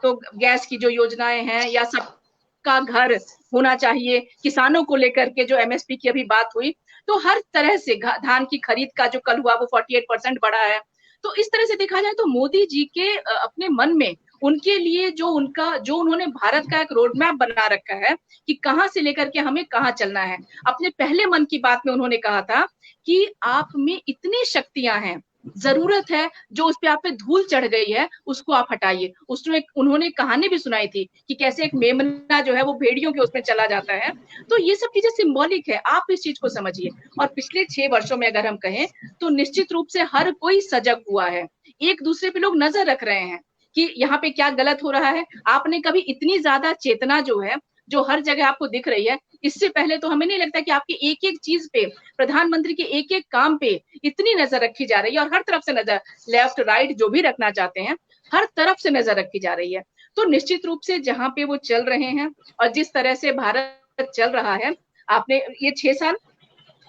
तो गैस की जो योजनाएं हैं, या सबका घर होना चाहिए, किसानों को लेकर के जो एमएसपी की अभी बात हुई, तो हर तरह से धान की खरीद का जो कल हुआ वो 48% बढ़ा है। तो इस तरह से देखा जाए तो मोदी जी के अपने मन में उनके लिए जो उन्होंने भारत का एक रोड मैप बना रखा है कि कहां से लेकर के हमें कहां चलना है। अपने पहले मन की बात में उन्होंने कहा था कि आप में इतनी शक्तियां हैं, जरूरत है जो उस पे आप पे धूल चढ़ गई है उसको आप हटाइए। उसमें उन्होंने कहानी भी सुनाई थी कि कैसे एक मेमना जो है वो भेड़ियों के उसमें चला जाता है। तो ये सब चीजें सिंबॉलिक है, आप इस चीज को समझिए। और पिछले 6 वर्षों में अगर हम कहें तो निश्चित रूप से हर कोई सजग हुआ है, एक दूसरे पे लोग नजर रख रहे हैं कि यहाँ पे क्या गलत हो रहा है। आपने कभी इतनी ज्यादा चेतना जो है, जो हर जगह आपको दिख रही है, इससे पहले तो हमें नहीं लगता कि आपकी एक एक चीज पे, प्रधानमंत्री के एक एक काम पे इतनी नजर रखी जा रही है, और हर तरफ से नजर, लेफ्ट राइट जो भी रखना चाहते हैं, हर तरफ से नजर रखी जा रही है। तो निश्चित रूप से जहाँ पे वो चल रहे हैं और जिस तरह से भारत चल रहा है, आपने ये 6 साल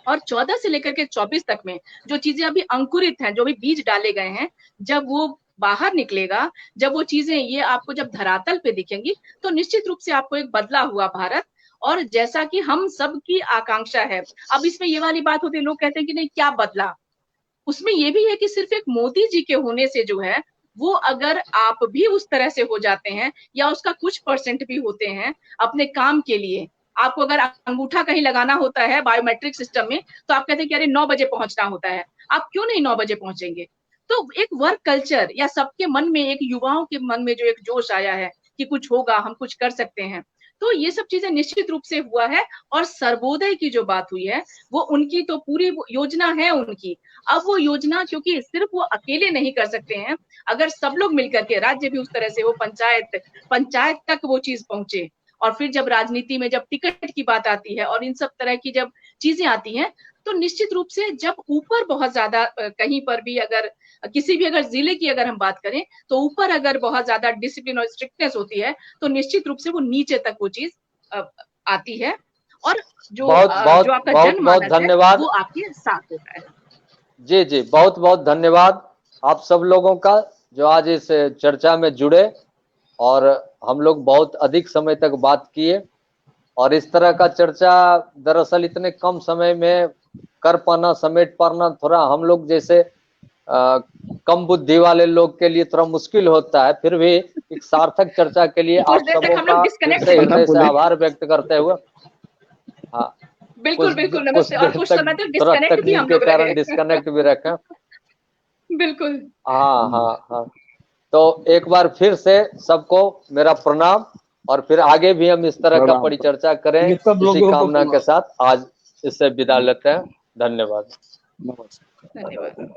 और 14 से लेकर के 24 तक में जो चीजें अभी अंकुरित हैं, जो भी बीज डाले गए हैं, जब वो बाहर निकलेगा, जब वो चीजें ये आपको जब धरातल पे दिखेंगी, तो निश्चित रूप से आपको एक बदला हुआ भारत, और जैसा कि हम सबकी आकांक्षा है। अब इसमें ये वाली बात होती है, लोग कहते हैं कि नहीं क्या बदला, उसमें ये भी है कि सिर्फ एक मोदी जी के होने से जो है, वो अगर आप भी उस तरह से हो जाते हैं या उसका कुछ परसेंट भी होते हैं अपने काम के लिए, आपको अगर अंगूठा कहीं लगाना होता है बायोमेट्रिक सिस्टम में, तो आप कहते हैं कि अरे 9 बजे पहुंचना होता है, आप क्यों नहीं 9 बजे पहुंचेंगे? तो एक वर्क कल्चर या सबके मन में, एक युवाओं के मन में जो एक जोश आया है कि कुछ होगा, हम कुछ कर सकते हैं, तो ये सब चीजें निश्चित रूप से हुआ है। और सर्वोदय की जो बात हुई है, वो उनकी तो पूरी योजना है उनकी। अब वो योजना क्योंकि सिर्फ वो अकेले नहीं कर सकते हैं, अगर सब लोग मिलकर के, राज्य भी उस तरह से हो, पंचायत तक वो चीज पहुंचे, और फिर जब राजनीति में जब टिकट की बात आती है और इन सब तरह की जब चीजें आती हैं, तो निश्चित रूप से जब ऊपर बहुत ज्यादा कहीं पर भी अगर किसी भी अगर जिले की अगर हम बात करें, तो ऊपर अगर बहुत ज्यादा डिसिप्लिन और स्ट्रिक्टनेस होती है, तो निश्चित रूप से वो नीचे तक वो चीज आती है, और जो बहुत बहुत जो आपका बहुत बहुत जनमानस है धन्यवाद। वो आपके साथ होता है। जी जी, बहुत बहुत धन्यवाद आप सब लोगों का जो आज इस चर्चा में जुड़े, और हम लोग बहुत अधिक समय तक बात किए, और इस तरह का चर्चा दरअसल इतने कम समय में कर पाना, समेट पाना थोड़ा हम लोग जैसे कम बुद्धि वाले लोग के लिए थोड़ा मुश्किल होता है। फिर भी एक सार्थक चर्चा के लिए कुछ आप देर तक सबों हम का लोग फिर डिस्कनेक्ट से थे। हृदय से आभार व्यक्त करते हुए, हाँ, बिल्कुल बिल्कुल, कुछ नमस्ते। और देर कुछ तक समय तक थोड़ा डिस्कनेक्ट भी तकनीक हम के लोग कारण रहे। डिस्कनेक्ट भी रखें। बिल्कुल। हाँ हाँ हाँ, तो एक बार फिर से सबको मेरा प्रणाम, और फिर आगे भी हम इस तरह का प्रणाम। परिचर्चा करें ये सब इसी लोगों को कामना के साथ आज इससे विदा लेते हैं। धन्यवाद। नमस्कार। धन्यवाद।